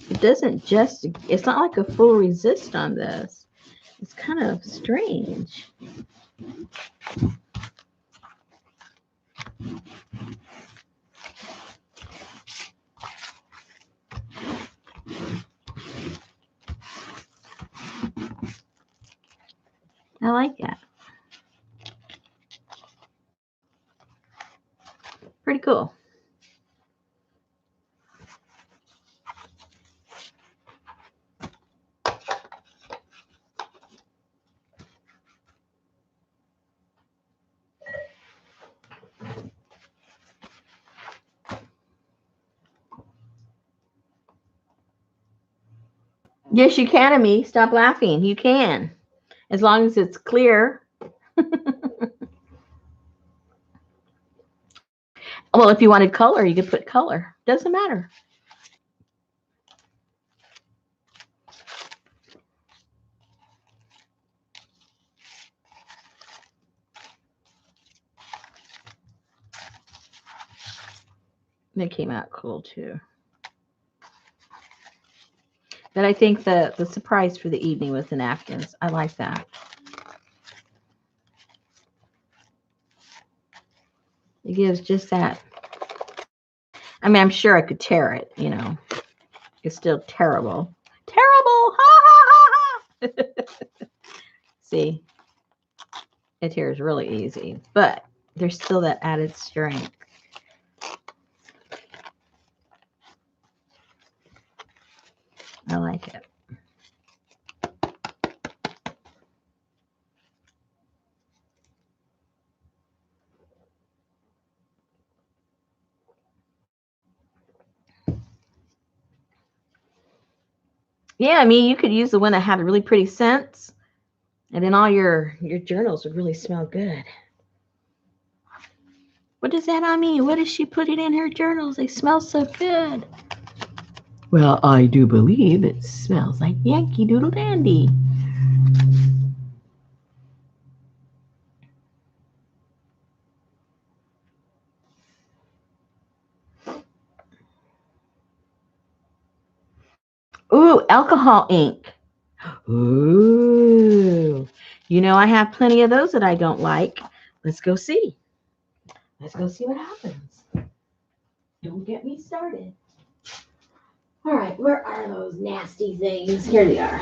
It doesn't just, it's not like a full resist on this. It's kind of strange. I like that. Pretty cool. Yes, you can, Amy. Stop laughing. You can. As long as it's clear. Well, if you wanted color, you could put color. Doesn't matter. It came out cool too. But I think the surprise for the evening was the napkins. I like that. It gives just that. I mean, I'm sure I could tear it, you know. It's still terrible. Terrible! Ha ha ha ha! See, it tears really easy, but there's still that added strength. I like it. Yeah, I mean, you could use the one that had really pretty scents, and then all your journals would really smell good. What does that mean? What does she put it in her journals? They smell so good. Well, I do believe it smells like Yankee Doodle Dandy. Ooh, alcohol ink. Ooh. You know, I have plenty of those that I don't like. Let's go see. Let's go see what happens. Don't get me started. All right, where are those nasty things? Here they are.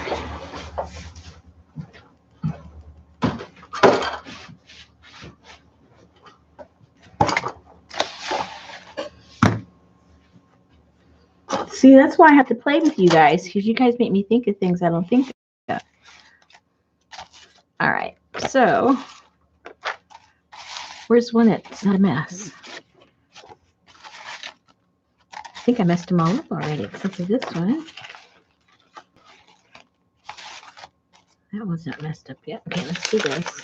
See, that's why I have to play with you guys, because you guys make me think of things I don't think of. All right, so where's one that's not a mess? I think I messed them all up already, except for this one. That one's not messed up yet. Okay, let's do this.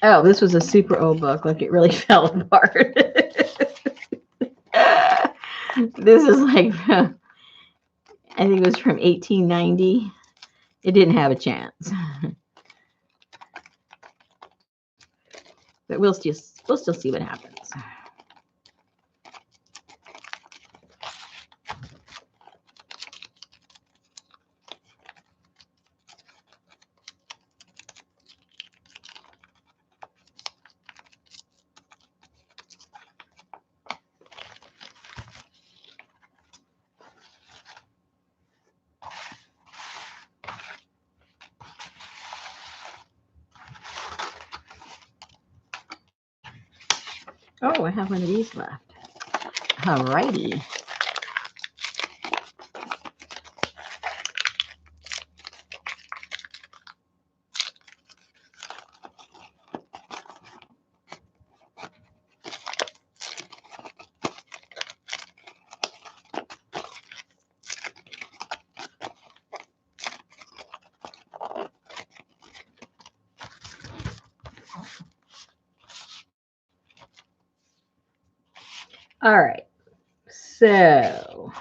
Oh, this was a super old book. Like it really fell apart. This is like, I think it was from 1890. It didn't have a chance. But we'll still see what happens. Oh, I have one of these left. Alrighty. All right. So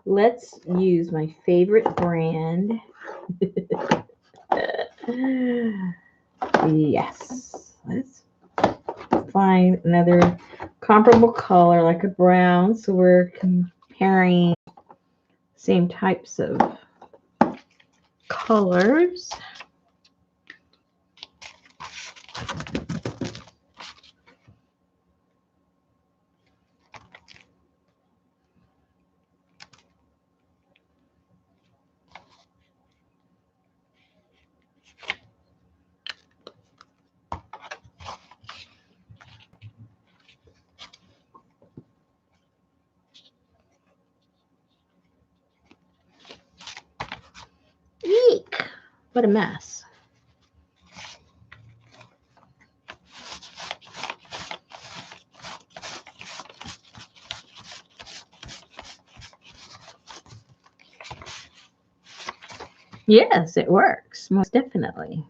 let's use my favorite brand. Yes. Let's find another comparable color like a brown. So we're comparing same types of colors. Eek! What a mess. Yes, it works, most definitely.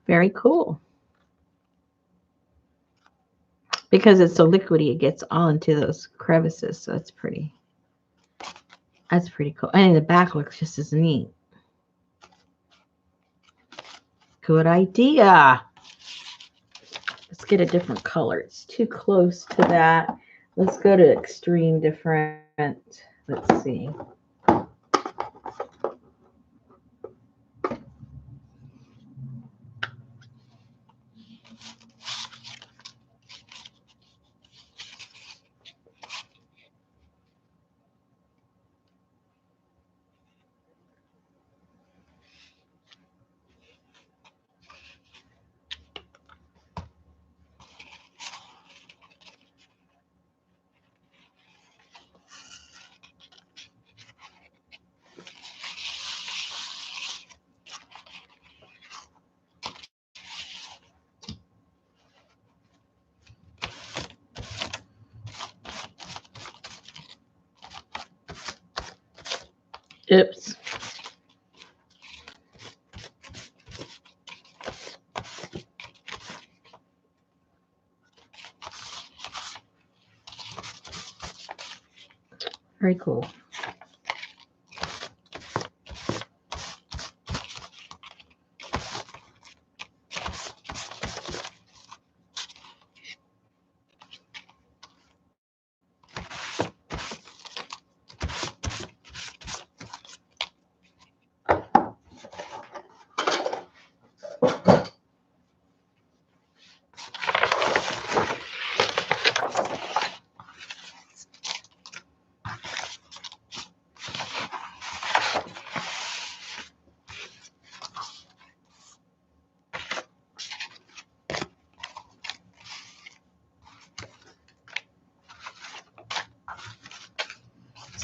Very cool. Because it's so liquidy, it gets all into those crevices. So it's pretty. That's pretty cool. And the back looks just as neat. Good idea. Let's get a different color. It's too close to that. Let's go to extreme different. Let's see. Oops. Very cool.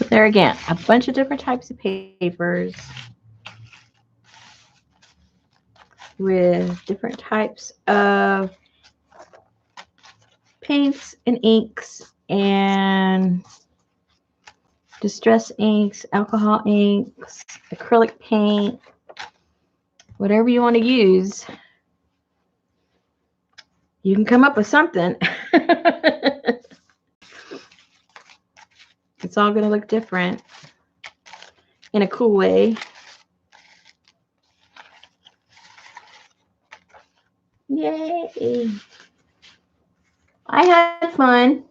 There again, a bunch of different types of papers with different types of paints and inks and distress inks, alcohol inks, acrylic paint, whatever you want to use. You can come up with something. It's all going to look different in a cool way. Yay! I had fun.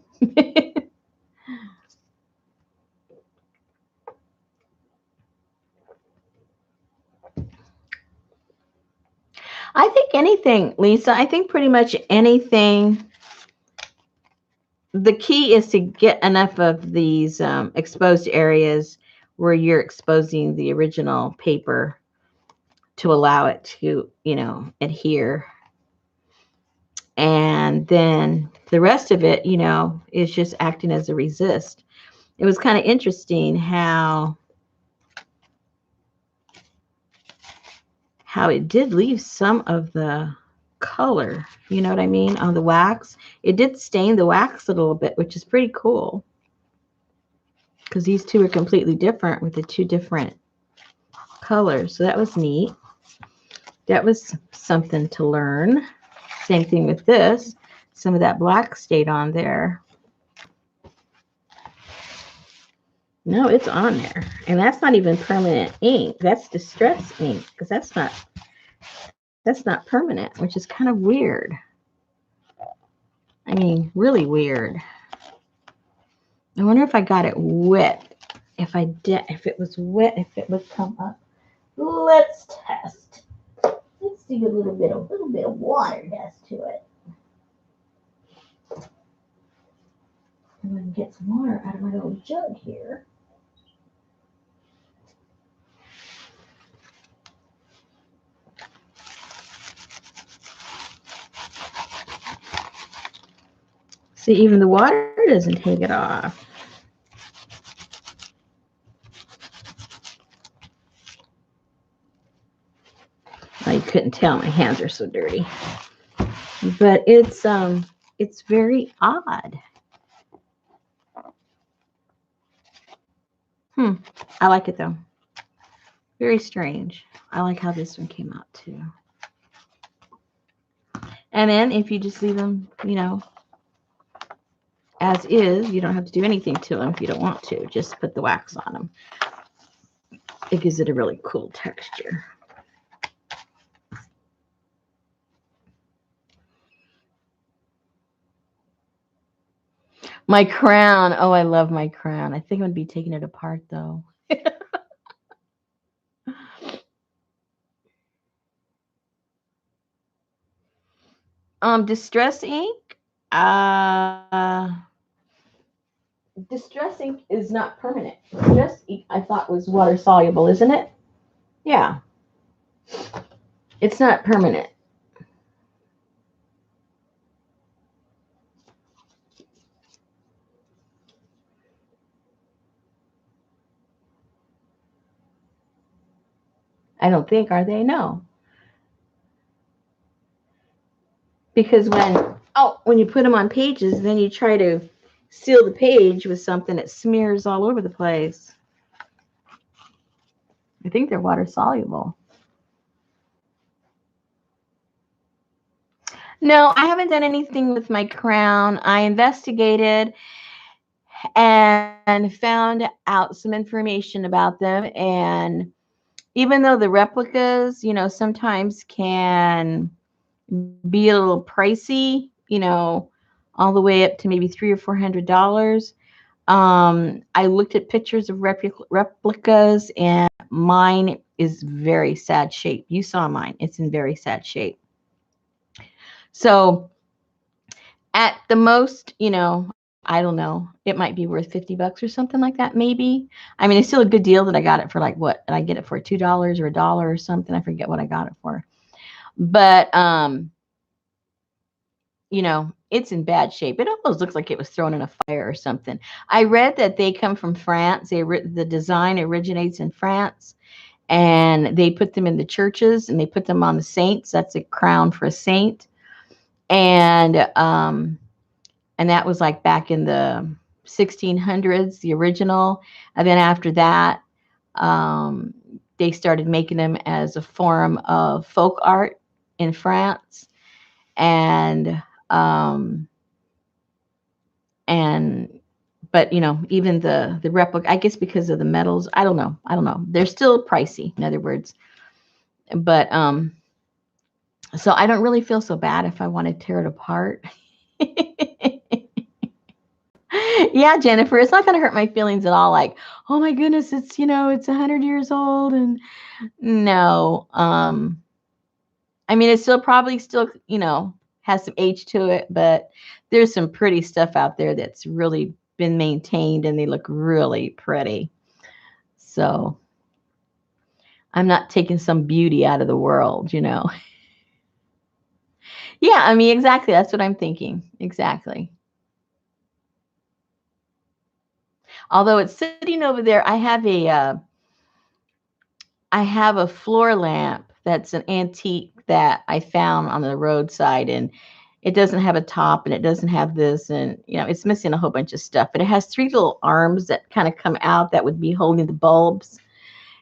I think anything, Lisa, I think pretty much anything. The key is to get enough of these exposed areas where you're exposing the original paper to allow it to, adhere. And then the rest of it, is just acting as a resist. It was kind of interesting how it did leave some of the color, you know what I mean, on the wax. It did stain the wax a little bit, which is pretty cool because these two are completely different with the two different colors. So that was neat. That was something to learn. Same thing with this. Some of that black stayed on there. No, it's on there. And that's not even permanent ink. That's distress ink because that's not permanent, which is kind of weird. I mean, really weird. I wonder if I got it wet. If it was wet, if it would come up. Let's test. Let's do a little bit of water dust to it. I'm going to get some water out of my little jug here. See, even the water doesn't take it off. Well, you couldn't tell, my hands are so dirty. But it's very odd. I like it though. Very strange. I like how this one came out too. And then if you just leave them, as is, you don't have to do anything to them if you don't want to. Just put the wax on them. It gives it a really cool texture. My crown. Oh, I love my crown. I think I'm going to be taking it apart though. Distress ink. Distress ink is not permanent. Distress ink, I thought, was water soluble, isn't it? Yeah. It's not permanent. I don't think, are they? No. Because when you put them on pages, then you try to seal the page with something that smears all over the place. I think they're water soluble. No, I haven't done anything with my crown. I investigated and found out some information about them. And even though the replicas, sometimes can be a little pricey, all the way up to maybe $300 or $400. I looked at pictures of replicas, and mine is very sad shape. You saw mine. It's in very sad shape. So at the most, I don't know, it might be worth $50 or something like that, maybe. I mean, it's still a good deal that I got it for like what? Did I get it for $2 or $1 or something? I forget what I got it for. But, it's in bad shape. It almost looks like it was thrown in a fire or something. I read that they come from France. The design originates in France, and they put them in the churches and they put them on the saints. That's a crown for a saint. And that was like back in the 1600s, the original. And then after that, um, they started making them as a form of folk art in France. And um, and but even the replica, I guess because of the metals, I don't know, they're still pricey, in other words. But so I don't really feel so bad if I want to tear it apart. Yeah, Jennifer, it's not going to hurt my feelings at all. Like, oh my goodness, it's 100 years old. And no, I mean, it's still has some age to it, but there's some pretty stuff out there that's really been maintained and they look really pretty. So I'm not taking some beauty out of the world. Yeah, I mean, exactly. That's what I'm thinking. Exactly. Although it's sitting over there, I have a floor lamp that's an antique that I found on the roadside, and it doesn't have a top and it doesn't have this, and it's missing a whole bunch of stuff, but it has three little arms that kind of come out that would be holding the bulbs.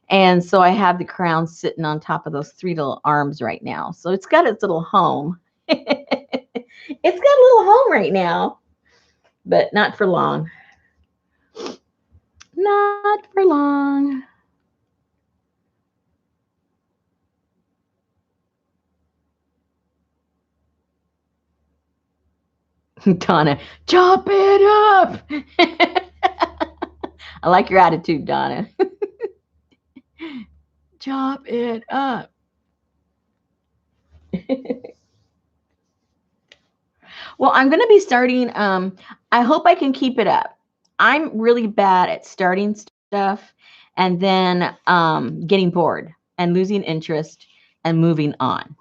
And so I have the crown sitting on top of those three little arms right now. So it's got its little home. It's got a little home right now, but not for long. Not for long. Donna, chop it up. I like your attitude, Donna. Chop it up. Well, I'm going to be starting. I hope I can keep it up. I'm really bad at starting stuff and then getting bored and losing interest and moving on.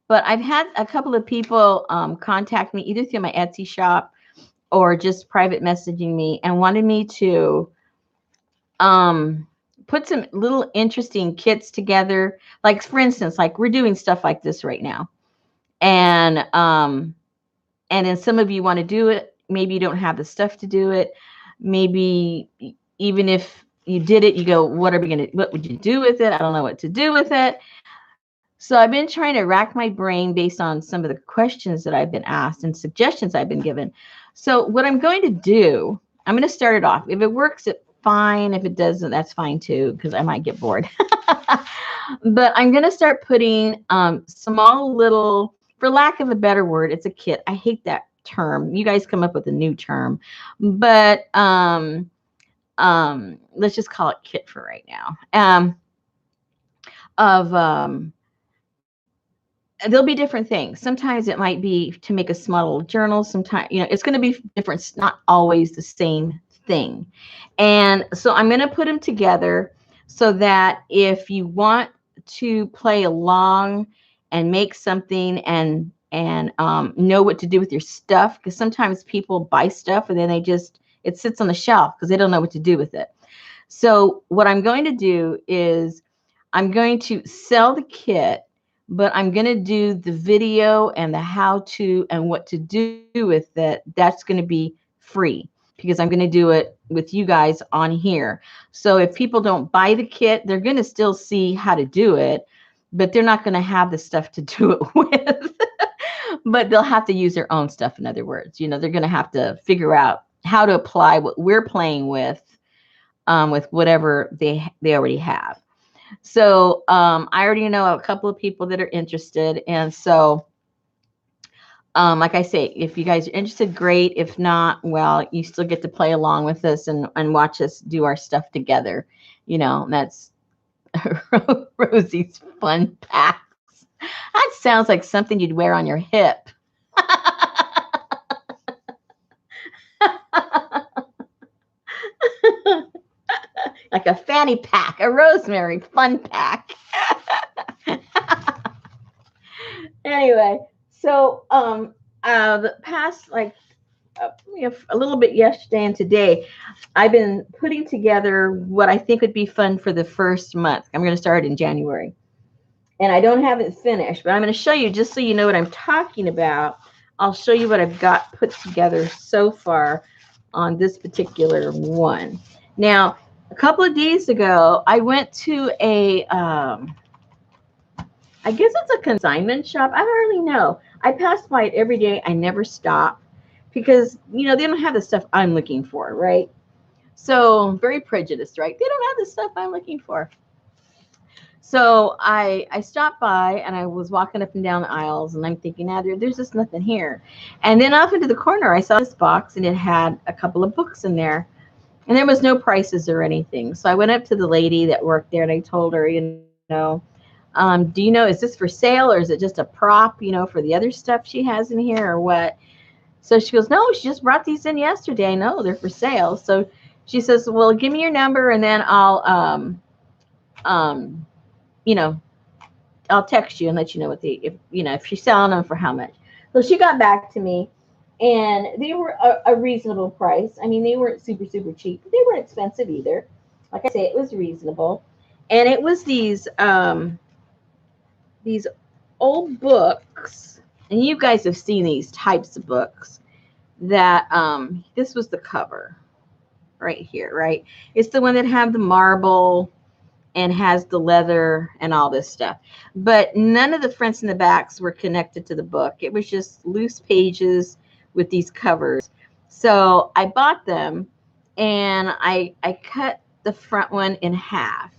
But I've had a couple of people contact me either through my Etsy shop or just private messaging me and wanted me to put some little interesting kits together. Like, for instance, like we're doing stuff like this right now. And then some of you want to do it. Maybe you don't have the stuff to do it. Maybe even if you did it, you go, what would you do with it? I don't know what to do with it. So I've been trying to rack my brain based on some of the questions that I've been asked and suggestions I've been given. So what I'm going to do, I'm going to start it off. If it works, it's fine. If it doesn't, that's fine too, because I might get bored. But I'm going to start putting small little, for lack of a better word, it's a kit. I hate that term. You guys come up with a new term. But let's just call it kit for right now. There'll be different things. Sometimes it might be to make a small little journal. Sometimes, it's going to be different, not always the same thing. And so I'm going to put them together so that if you want to play along and make something and know what to do with your stuff, because sometimes people buy stuff and then it sits on the shelf because they don't know what to do with it. So what I'm going to do is I'm going to sell the kit, but I'm going to do the video and the how-to and what to do with it. That's going to be free because I'm going to do it with you guys on here. So if people don't buy the kit, they're going to still see how to do it, but they're not going to have the stuff to do it with. But they'll have to use their own stuff. In other words, they're going to have to figure out how to apply what we're playing with whatever they already have. So I already know a couple of people that are interested. And so, like I say, if you guys are interested, great. If not, well, you still get to play along with us and watch us do our stuff together. That's Rosie's fun packs. That sounds like something you'd wear on your hip. Like a fanny pack, a Rosemary fun pack. Anyway, so The past like a little bit yesterday and today, I've been putting together what I think would be fun for the first month. I'm going to start in January. And I don't have it finished, but I'm going to show you just so you know what I'm talking about. I'll show you what I've got put together so far on this particular one. Now, a couple of days ago, I went to I guess it's a consignment shop. I don't really know. I pass by it every day. I never stop because, they don't have the stuff I'm looking for, right? So, very prejudiced, right? They don't have the stuff I'm looking for. So I stopped by and I was walking up and down the aisles and I'm thinking, there's just nothing here. And then off into the corner, I saw this box and it had a couple of books in there. And there was no prices or anything. So I went up to the lady that worked there and I told her, do you know, is this for sale or is it just a prop, for the other stuff she has in here or what? So she goes, no, she just brought these in yesterday. No, they're for sale. So she says, well, give me your number and then um, you know, I'll text you and let you know if she's selling them for how much. So she got back to me and they were a reasonable price. I mean, they weren't super, super cheap, but they weren't expensive either. Like I say, it was reasonable. And it was these old books, and you guys have seen these types of books that this was the cover right here, right? It's the one that have the marble and has the leather and all this stuff. But none of the fronts and the backs were connected to the book. It was just loose pages with these covers. So I bought them and I cut the front one in half.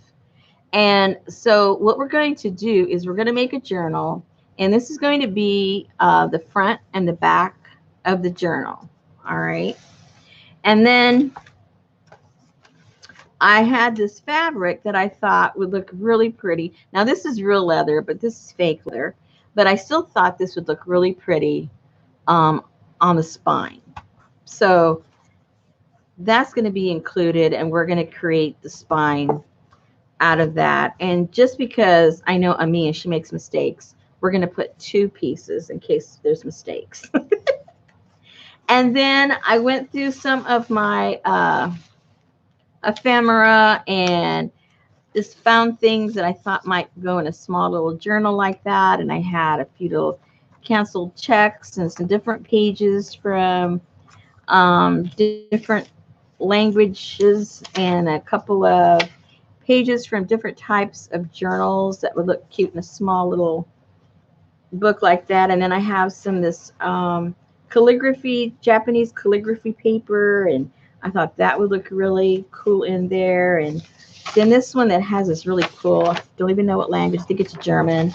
And so what we're going to do is we're going to make a journal. And this is going to be the front and the back of the journal. All right. And then I had this fabric that I thought would look really pretty. Now, this is real leather, but this is fake leather. But I still thought this would look really pretty on the spine. So that's going to be included, and we're going to create the spine out of that. And just because I know Ami and she makes mistakes, we're going to put 2 pieces in case there's mistakes. And then I went through some of my ephemera and just found things that I thought might go in a small little journal like that. And I had a few little canceled checks and some different pages from different languages and a couple of pages from different types of journals that would look cute in a small little book like that. And then I have some of this calligraphy, Japanese calligraphy paper, and I thought that would look really cool in there. And then this one that has this really cool, I don't even know what language, I think it's German,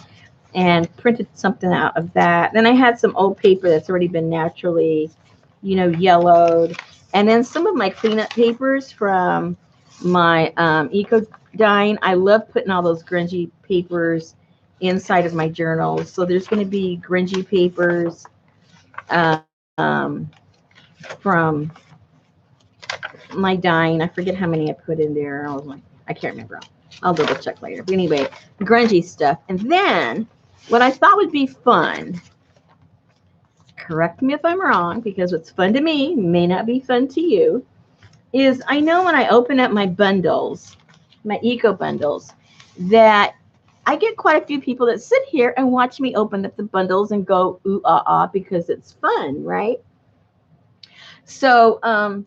and printed something out of that. Then I had some old paper that's already been naturally, yellowed. And then some of my cleanup papers from my Eco Dine. I love putting all those grungy papers inside of my journals. So there's going to be grungy papers from my Dine. I forget how many I put in there. I can't remember. I'll double check later. But anyway, grungy stuff. And then what I thought would be fun, correct me if I'm wrong, because what's fun to me may not be fun to you, is I know when I open up my bundles, my eco bundles, that I get quite a few people that sit here and watch me open up the bundles and go ooh ah ah because it's fun, right? So and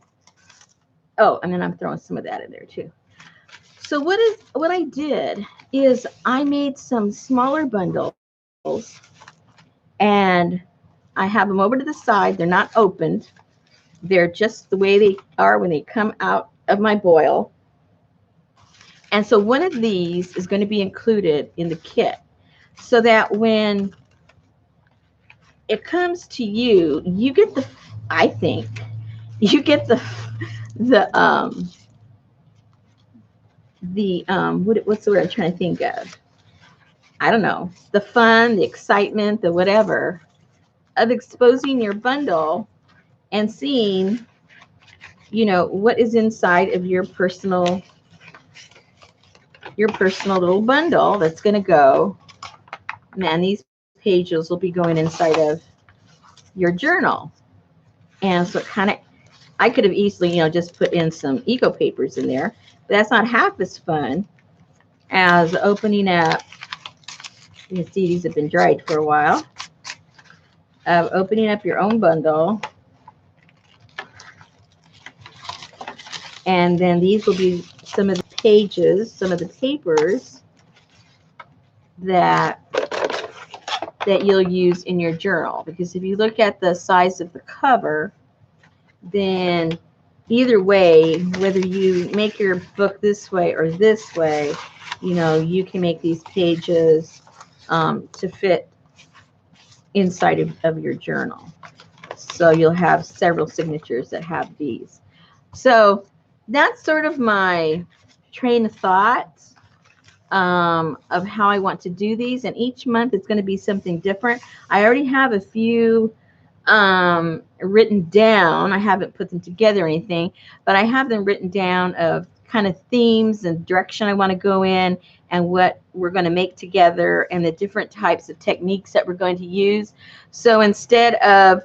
then I'm throwing some of that in there too. So what I did is I made some smaller bundles and I have them over to the side. They're not opened. They're just the way they are when they come out of my boil. And so one of these is going to be included in the kit so that when it comes to you, you get what's the word I'm trying to think of? I don't know, the fun, the excitement, the whatever of exposing your bundle and seeing, what is inside of your personal little bundle that's going to go. Man, these pages will be going inside of your journal. And so it kind of, I could have easily, you know, just put in some eco papers in there, but that's not half as fun as opening up. You can see these have been dried for a while. Of opening up your own bundle. And then these will be some of the pages, some of the papers that you'll use in your journal. Because if you look at the size of the cover, then either way, whether you make your book this way or this way, you know, you can make these pages to fit inside of your journal. So you'll have several signatures that have these. So that's sort of my train of thought of how I want to do these. And each month it's going to be something different. I already have a few written down. I haven't put them together or anything, but I have them written down of kind of themes and direction I want to go in and what we're going to make together and the different types of techniques that we're going to use. So instead of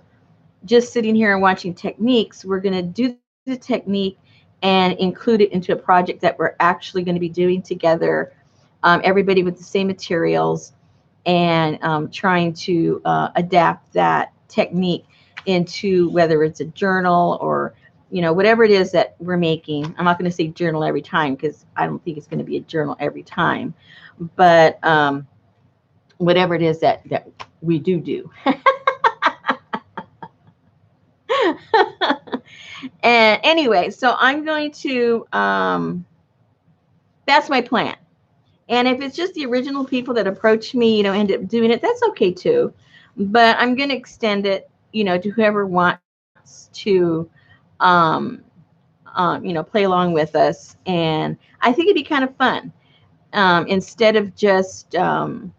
just sitting here and watching techniques, we're going to do the technique and include it into a project that we're actually going to be doing together, everybody with the same materials, and trying to adapt that technique into whether it's a journal or, you know, whatever it is that we're making. I'm not going to say journal every time because I don't think it's going to be a journal every time, but whatever it is that we do. And anyway, so I'm going to, that's my plan. And if it's just the original people that approach me, you know, end up doing it, that's okay too. But I'm going to extend it, you know, to whoever wants to, you know, play along with us. And I think it'd be kind of fun instead of just, you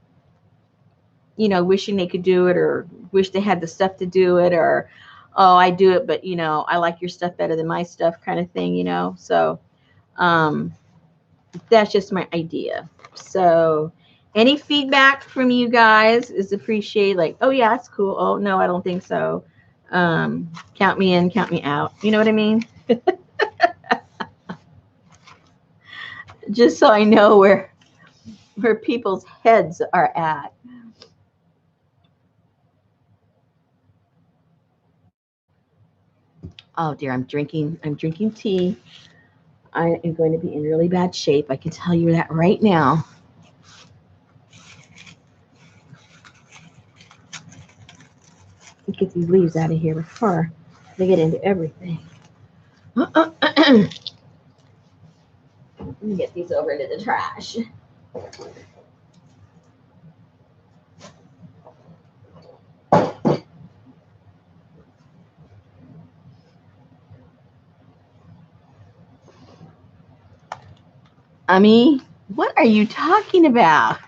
know, wishing they could do it or wish they had the stuff to do it or, oh, I do it, but, you know, I like your stuff better than my stuff kind of thing, you know. So that's just my idea. So any feedback from you guys is appreciated. Like, oh, yeah, that's cool. Oh, no, I don't think so. Count me in, count me out. You know what I mean? Just so I know where people's heads are at. Oh dear, I'm drinking tea. I am going to be in really bad shape. I can tell you that right now. Get these leaves out of here before they get into everything. Let me get these over into the trash. What are you talking about?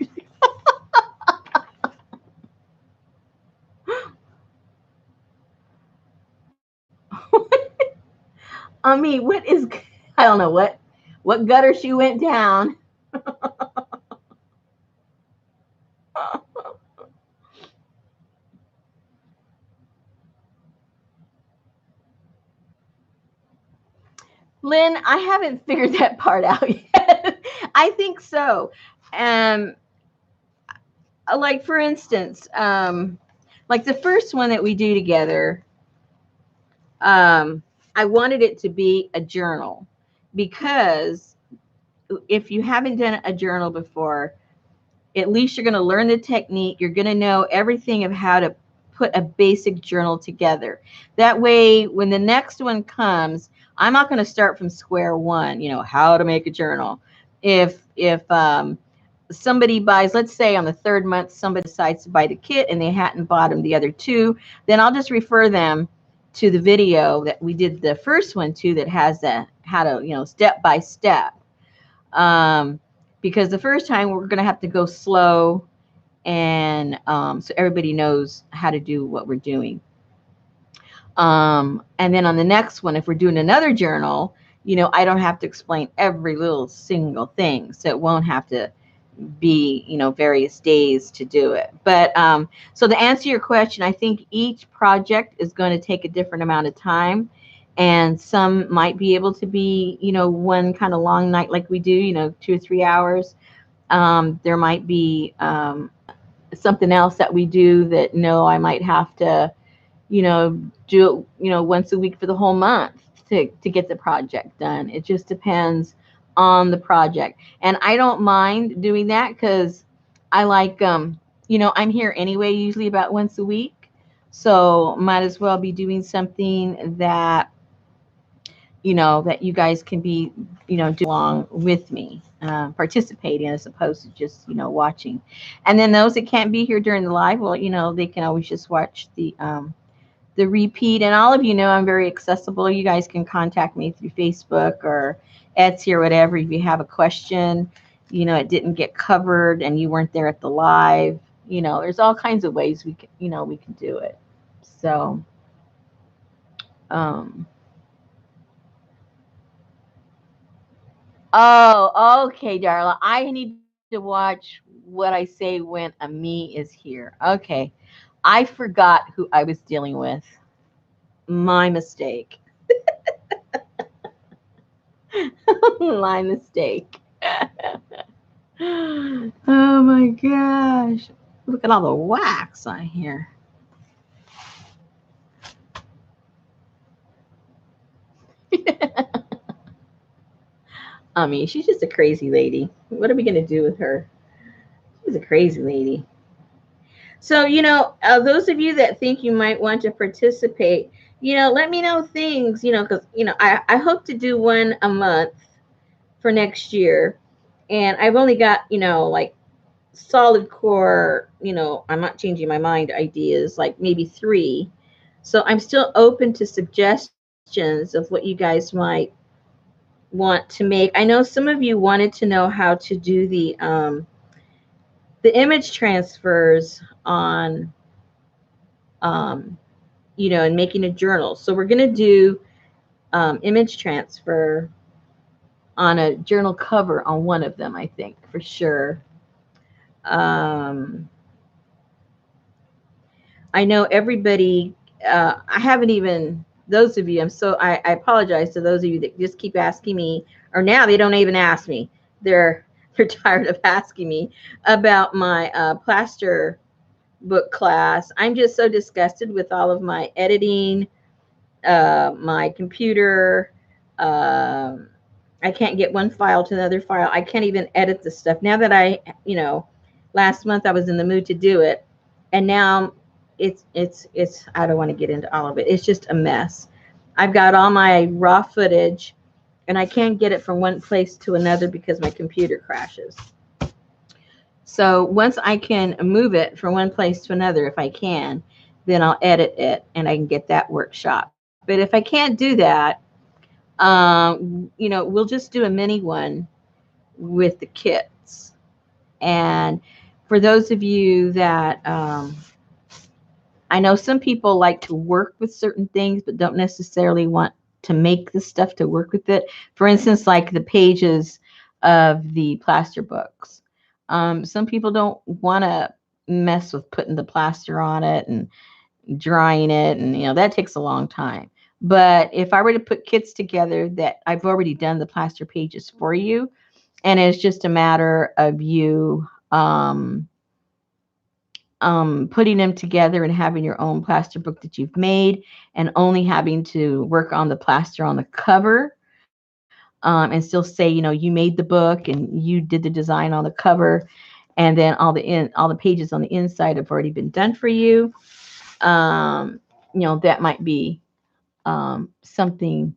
What is, I don't know what gutter she went down. Lynn, I haven't figured that part out yet. I think so. Like for instance, like the first one that we do together, I wanted it to be a journal because if you haven't done a journal before, at least you're going to learn the technique. You're going to know everything of how to put a basic journal together. That way, when the next one comes, I'm not going to start from square one, you know, how to make a journal. If somebody buys, let's say on the third month, somebody decides to buy the kit and they hadn't bought them the other two, then I'll just refer them to the video that we did the first one to that has the how to, you know, step by step. Because the first time we're going to have to go slow and so everybody knows how to do what we're doing. And then on the next one, if we're doing another journal, you know, I don't have to explain every little single thing. So it won't have to, be, various days to do it. But so to answer your question, I think each project is going to take a different amount of time. And some might be able to be, one kind of long night like we do, 2 or 3 hours. There might be something else that we do that no, I might have to, do it, once a week for the whole month to get the project done. It just depends on the project. And I don't mind doing that because I like, I'm here anyway, usually about once a week. So might as well be doing something that, that you guys can be, do along with me, participating as opposed to just, watching. And then those that can't be here during the live, well, they can always just watch the repeat. And all of you know I'm very accessible. You guys can contact me through Facebook or Etsy or whatever. If you have a question, it didn't get covered and you weren't there at the live, there's all kinds of ways we can, we can do it. So, oh, okay, Darla. I need to watch what I say when a me is here. Okay. I forgot who I was dealing with. My mistake. My mistake. Oh my gosh. Look at all the wax on here. I mean, she's just a crazy lady. What are we going to do with her? She's a crazy lady. So, those of you that think you might want to participate, let me know things, because, I hope to do one a month for next year. And I've only got, like solid core, I'm not changing my mind ideas, like maybe 3. So I'm still open to suggestions of what you guys might want to make. I know some of you wanted to know how to do the image transfers on, and making a journal. So we're going to do image transfer on a journal cover on one of them, I think, for sure. I know everybody, I haven't even, those of you, I apologize to those of you that just keep asking me, or now they don't even ask me. They're tired of asking me about my plaster book class. I'm just so disgusted with all of my editing, my computer. I can't get one file to another file. I can't even edit the stuff. Now that last month I was in the mood to do it, and now it's I don't want to get into all of it. It's just a mess. I've got all my raw footage and I can't get it from one place to another because my computer crashes. So once I can move it from one place to another, if I can, then I'll edit it and I can get that workshop. But if I can't do that, we'll just do a mini one with the kits. And for those of you that, I know some people like to work with certain things, but don't necessarily want to make the stuff to work with it. For instance, like the pages of the plaster books. Some people don't want to mess with putting the plaster on it and drying it, and that takes a long time. But if I were to put kits together that I've already done the plaster pages for you, and it's just a matter of you putting them together and having your own plaster book that you've made, and only having to work on the plaster on the cover, and still say, you made the book and you did the design on the cover, and then all the pages on the inside have already been done for you. That might be something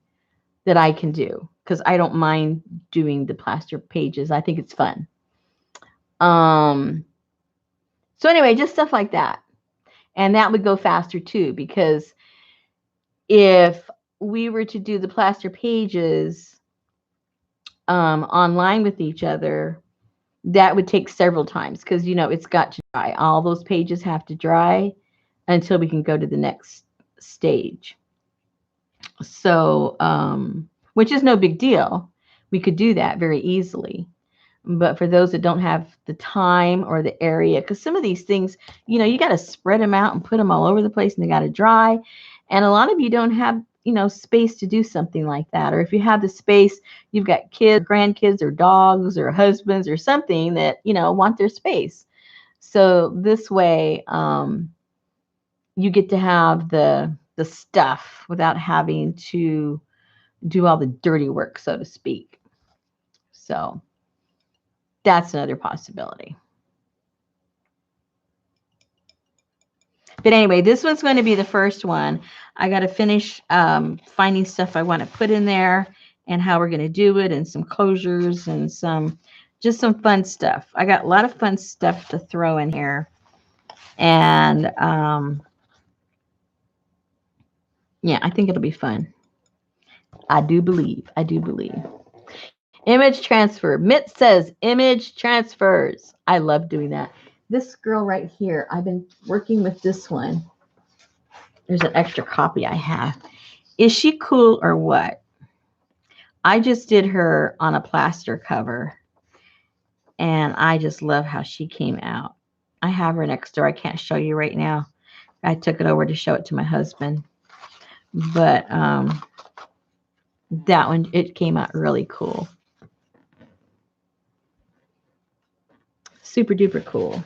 that I can do, because I don't mind doing the plaster pages. I think it's fun. So anyway, just stuff like that. And that would go faster too, because if we were to do the plaster pages online with each other, that would take several times, because it's got to dry. All those pages have to dry until we can go to the next stage. So which is no big deal. We could do that very easily. But for those that don't have the time or the area, because some of these things, you got to spread them out and put them all over the place and they got to dry. And a lot of you don't have, space to do something like that. Or if you have the space, you've got kids, grandkids, or dogs, or husbands, or something that, want their space. So this way, you get to have the stuff without having to do all the dirty work, so to speak. So that's another possibility. But anyway, this one's going to be the first one. I got to finish finding stuff I want to put in there and how we're going to do it, and some closures and just some fun stuff. I got a lot of fun stuff to throw in here. And yeah, I think it'll be fun. I do believe. Image transfer. Mitt says image transfers. I love doing that. This girl right here, I've been working with this one. There's an extra copy I have. Is she cool or what? I just did her on a plaster cover, and I just love how she came out. I have her next door. I can't show you right now. I took it over to show it to my husband. But that one, it came out really cool. Super duper cool.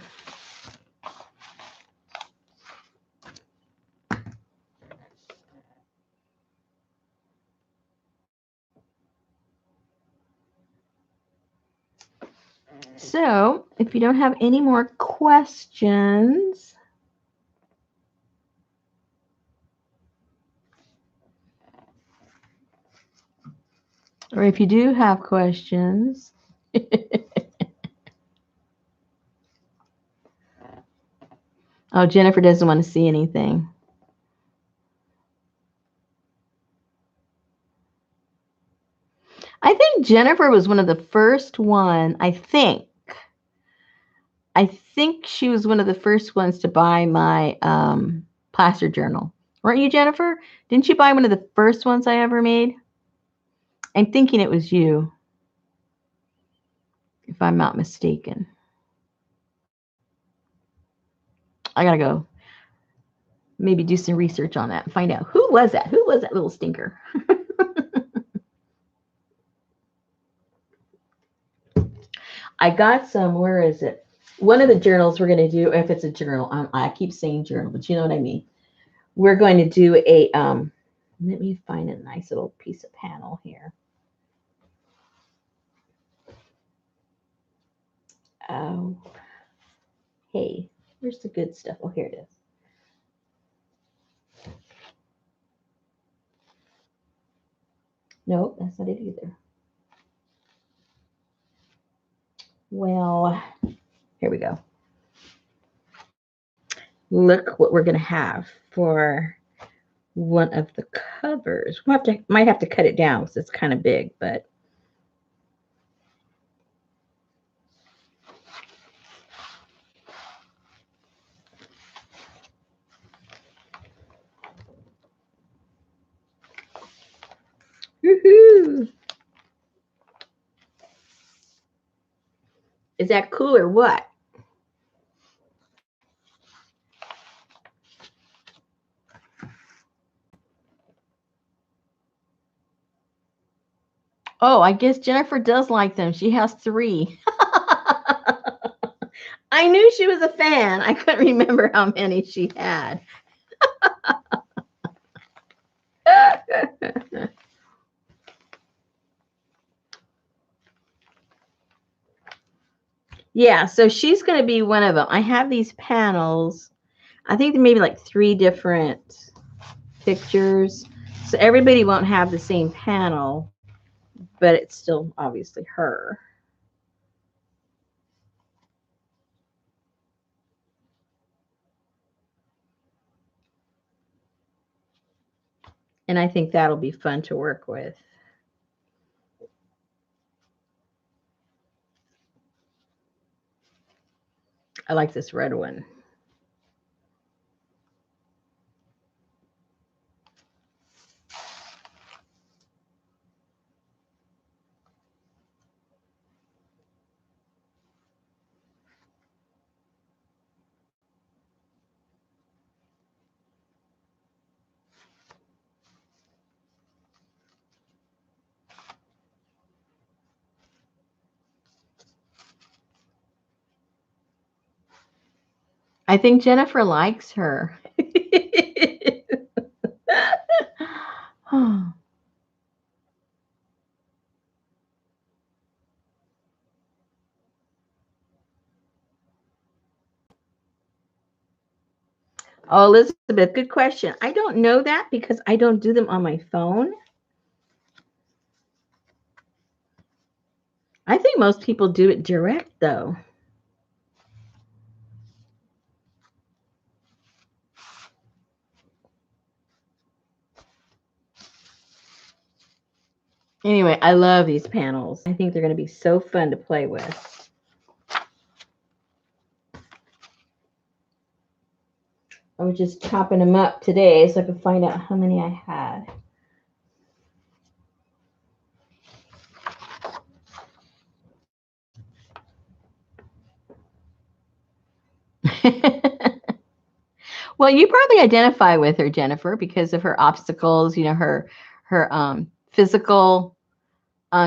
So, if you don't have any more questions, or if you do have questions, oh, Jennifer doesn't want to see anything. I think Jennifer was one of the first one, I think she was one of the first ones to buy my plaster journal. Weren't you, Jennifer? Didn't you buy one of the first ones I ever made? I'm thinking it was you, if I'm not mistaken. I gotta go maybe do some research on that and find out who was that little stinker. I got some, where is it? One of the journals we're going to do, if it's a journal, I keep saying journal, but you know what I mean. We're going to do a, let me find a nice little piece of panel here. Oh, hey, where's the good stuff? Oh, here it is. Nope, that's not it either. Well, here we go. Look what we're going to have for one of the covers. Might have to cut it down because it's kind of big, but woohoo! Is that cool or what? Oh, I guess Jennifer does like them. She has 3. I knew she was a fan. I couldn't remember how many she had. Yeah, so she's going to be one of them. I have these panels. I think there may be like 3 different pictures. So everybody won't have the same panel, but it's still obviously her. And I think that'll be fun to work with. I like this red one. I think Jennifer likes her. Oh, Elizabeth, good question. I don't know that because I don't do them on my phone. I think most people do it direct, though. Anyway, I love these panels. I think they're going to be so fun to play with. I was just chopping them up today so I could find out how many I had. Well, you probably identify with her, Jennifer, because of her obstacles, her physical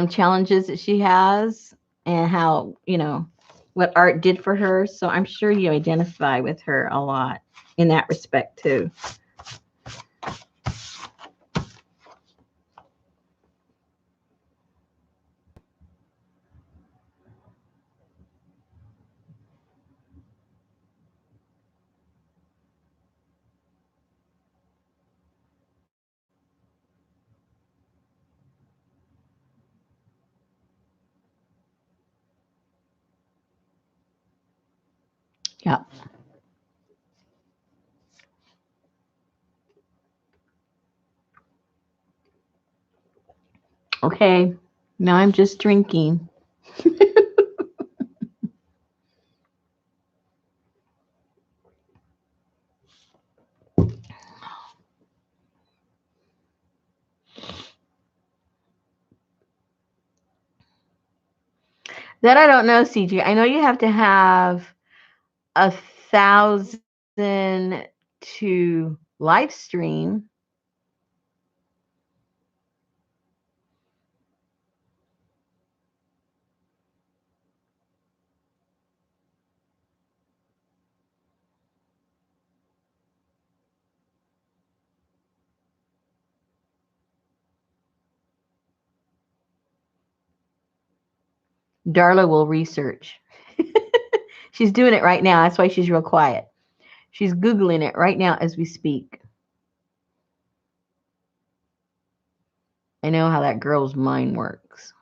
challenges that she has and how, what art did for her. So I'm sure you identify with her a lot in that respect too. Yeah. Okay. Now I'm just drinking. That I don't know, CG. I know you have to have 1,000 to live stream. Darla will research. She's doing it right now. That's why she's real quiet. She's Googling it right now as we speak. I know how that girl's mind works.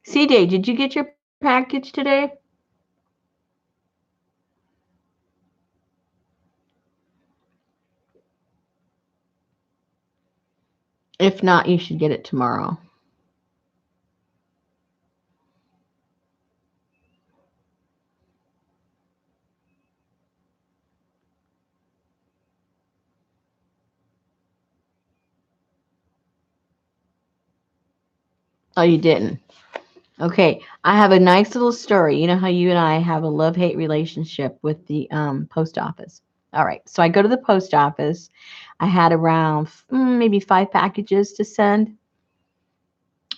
CJ, did you get your package today? If not, you should get it tomorrow. Oh, you didn't? Okay. I have a nice little story. You know how you and I have a love-hate relationship with the post office. All right. So I go to the post office. I had around maybe 5 packages to send.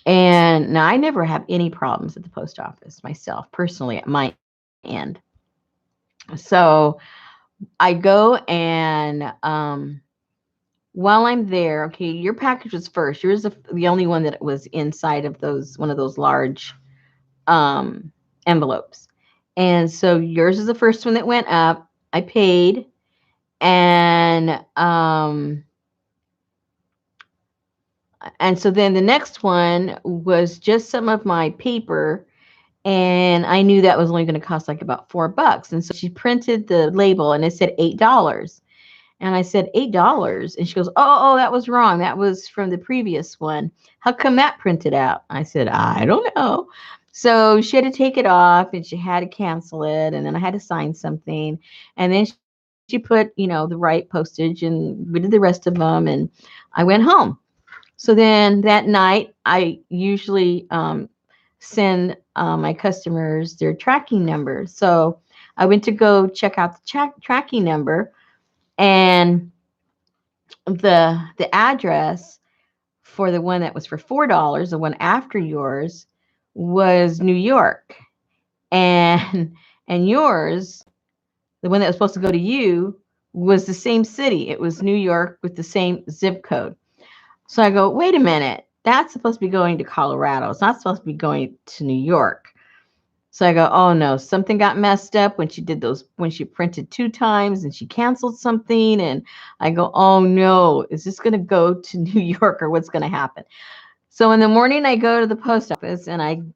And now I never have any problems at the post office myself, personally, at my end. So I go and while I'm there, okay, your package was first. Yours is the only one that was inside of one of those large envelopes. And so yours is the first one that went up. I paid, and so then the next one was just some of my paper, and I knew that was only going to cost like about $4. And so she printed the label, and it said $8. And I said, $8? And she goes, oh, that was wrong. That was from the previous one. How come that printed out? I said, I don't know. So she had to take it off, and she had to cancel it. And then I had to sign something. And then she put, the right postage, and we did the rest of them. And I went home. So then that night, I usually send my customers their tracking number. So I went to go check out the tracking number, and the address for the one that was for $4, the one after yours, was New York, and yours, the one that was supposed to go to you, was the same city. It was New York with the same zip code. So I go, wait a minute, that's supposed to be going to Colorado. It's not supposed to be going to New York. So I go, oh no, something got messed up when she did those, when she printed 2 times and she canceled something. And I go, oh no, is this going to go to New York or what's going to happen? So in the morning, I go to the post office and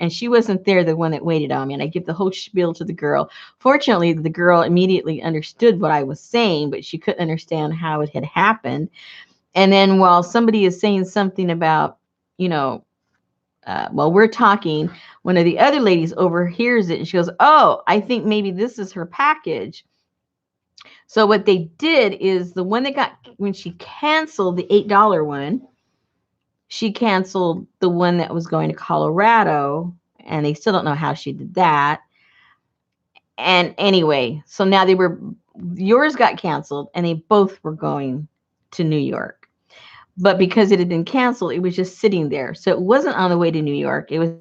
she wasn't there, the one that waited on me. And I give the whole spiel to the girl. Fortunately, the girl immediately understood what I was saying, but she couldn't understand how it had happened. And then while somebody is saying something about, you know, while we're talking, one of the other ladies overhears it and she goes, oh, I think maybe this is her package. So what they did is the one that got, when she canceled the $8 one, she canceled the one that was going to Colorado, and they still don't know how she did that. And anyway, so now yours got canceled and they both were going to New York. But because it had been canceled, it was just sitting there. So it wasn't on the way to New York. It was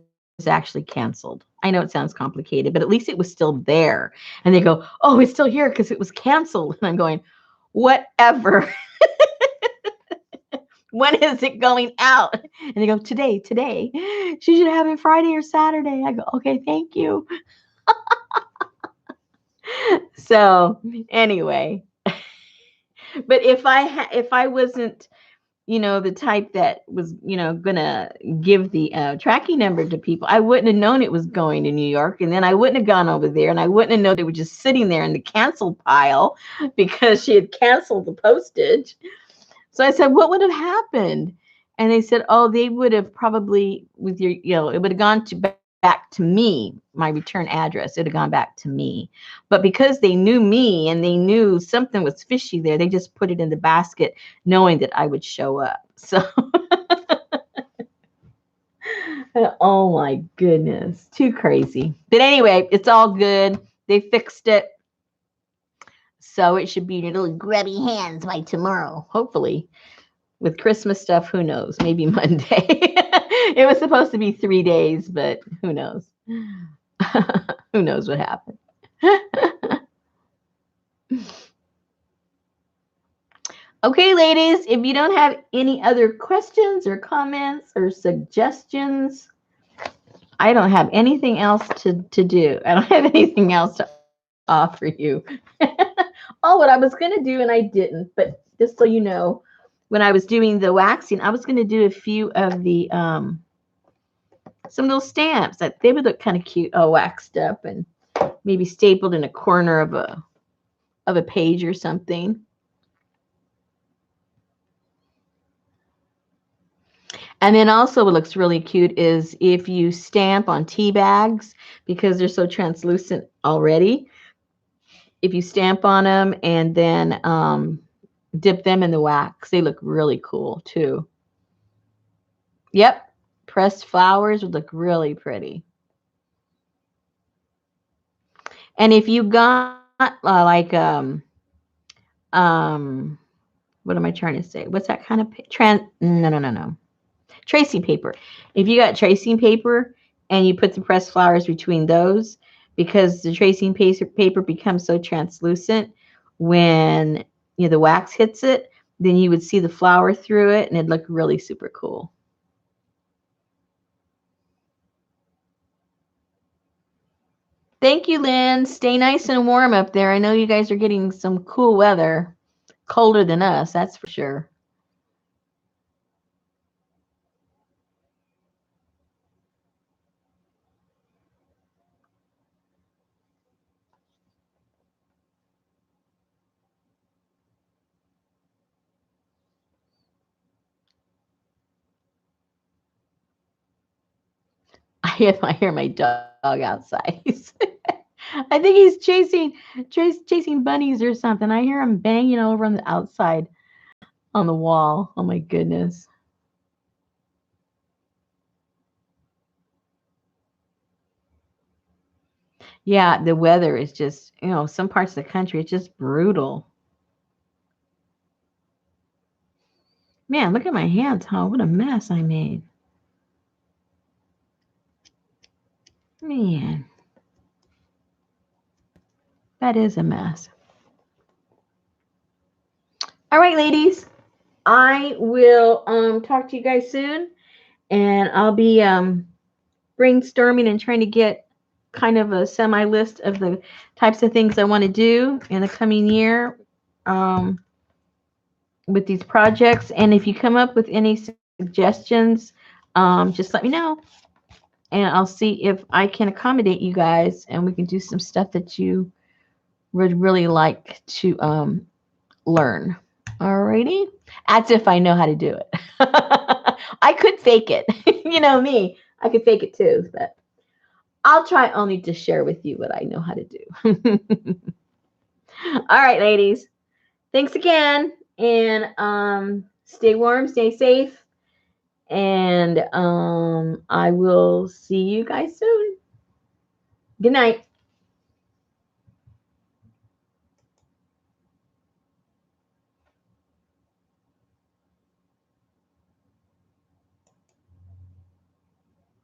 actually canceled. I know it sounds complicated, but at least it was still there. And they go, oh, it's still here because it was canceled. And I'm going, whatever. When is it going out? And they go, today. She should have it Friday or Saturday. I go, okay, thank you. So anyway, but if I wasn't, the type that was, gonna give the tracking number to people, I wouldn't have known it was going to New York, and then I wouldn't have gone over there, and I wouldn't have known they were just sitting there in the canceled pile because she had canceled the postage. So I said, what would have happened? And they said, oh, they would have probably, with your, it would have gone back to me, my return address. It would have gone back to me. But because they knew me and they knew something was fishy there, they just put it in the basket knowing that I would show up. So, oh my goodness, too crazy. But anyway, it's all good. They fixed it. So it should be in your little grubby hands by tomorrow, hopefully. With Christmas stuff, who knows? Maybe Monday. It was supposed to be 3 days, but who knows? Who knows what happened? Okay, ladies, if you don't have any other questions or comments or suggestions, I don't have anything else to do. I don't have anything else to offer you. Oh, what I was going to do and I didn't, but just so you know, when I was doing the waxing, I was going to do a few of the some little stamps that they would look kind of cute, all waxed up and maybe stapled in a corner of a page or something. And then also what looks really cute is if you stamp on tea bags, because they're so translucent already, if you stamp on them and then dip them in the wax, they look really cool too. Yep, pressed flowers would look really pretty. And if you got like what am I trying to say? What's that kind of no. Tracing paper. If you got tracing paper and you put the pressed flowers between those, because the tracing paper becomes so translucent when the wax hits it, then you would see the flower through it and it'd look really super cool. Thank you, Lynn. Stay nice and warm up there. I know you guys are getting some cool weather. Colder than us, that's for sure. I hear my dog outside. I think he's chasing bunnies or something. I hear him banging over on the outside on the wall. Oh my goodness. Yeah, the weather is just, some parts of the country, it's just brutal. Man, look at my hands, huh? What a mess I made. Man, that is a mess. All right, ladies. I will talk to you guys soon, and I'll be brainstorming and trying to get kind of a semi list of the types of things I want to do in the coming year with these projects. And if you come up with any suggestions, just let me know, and I'll see if I can accommodate you guys, and we can do some stuff that you would really like to learn. Alrighty, as if I know how to do it. I could fake it. You know me, I could fake it too, but I'll try only to share with you what I know how to do. All right, ladies. Thanks again, and stay warm, stay safe, and I will see you guys soon. Good night.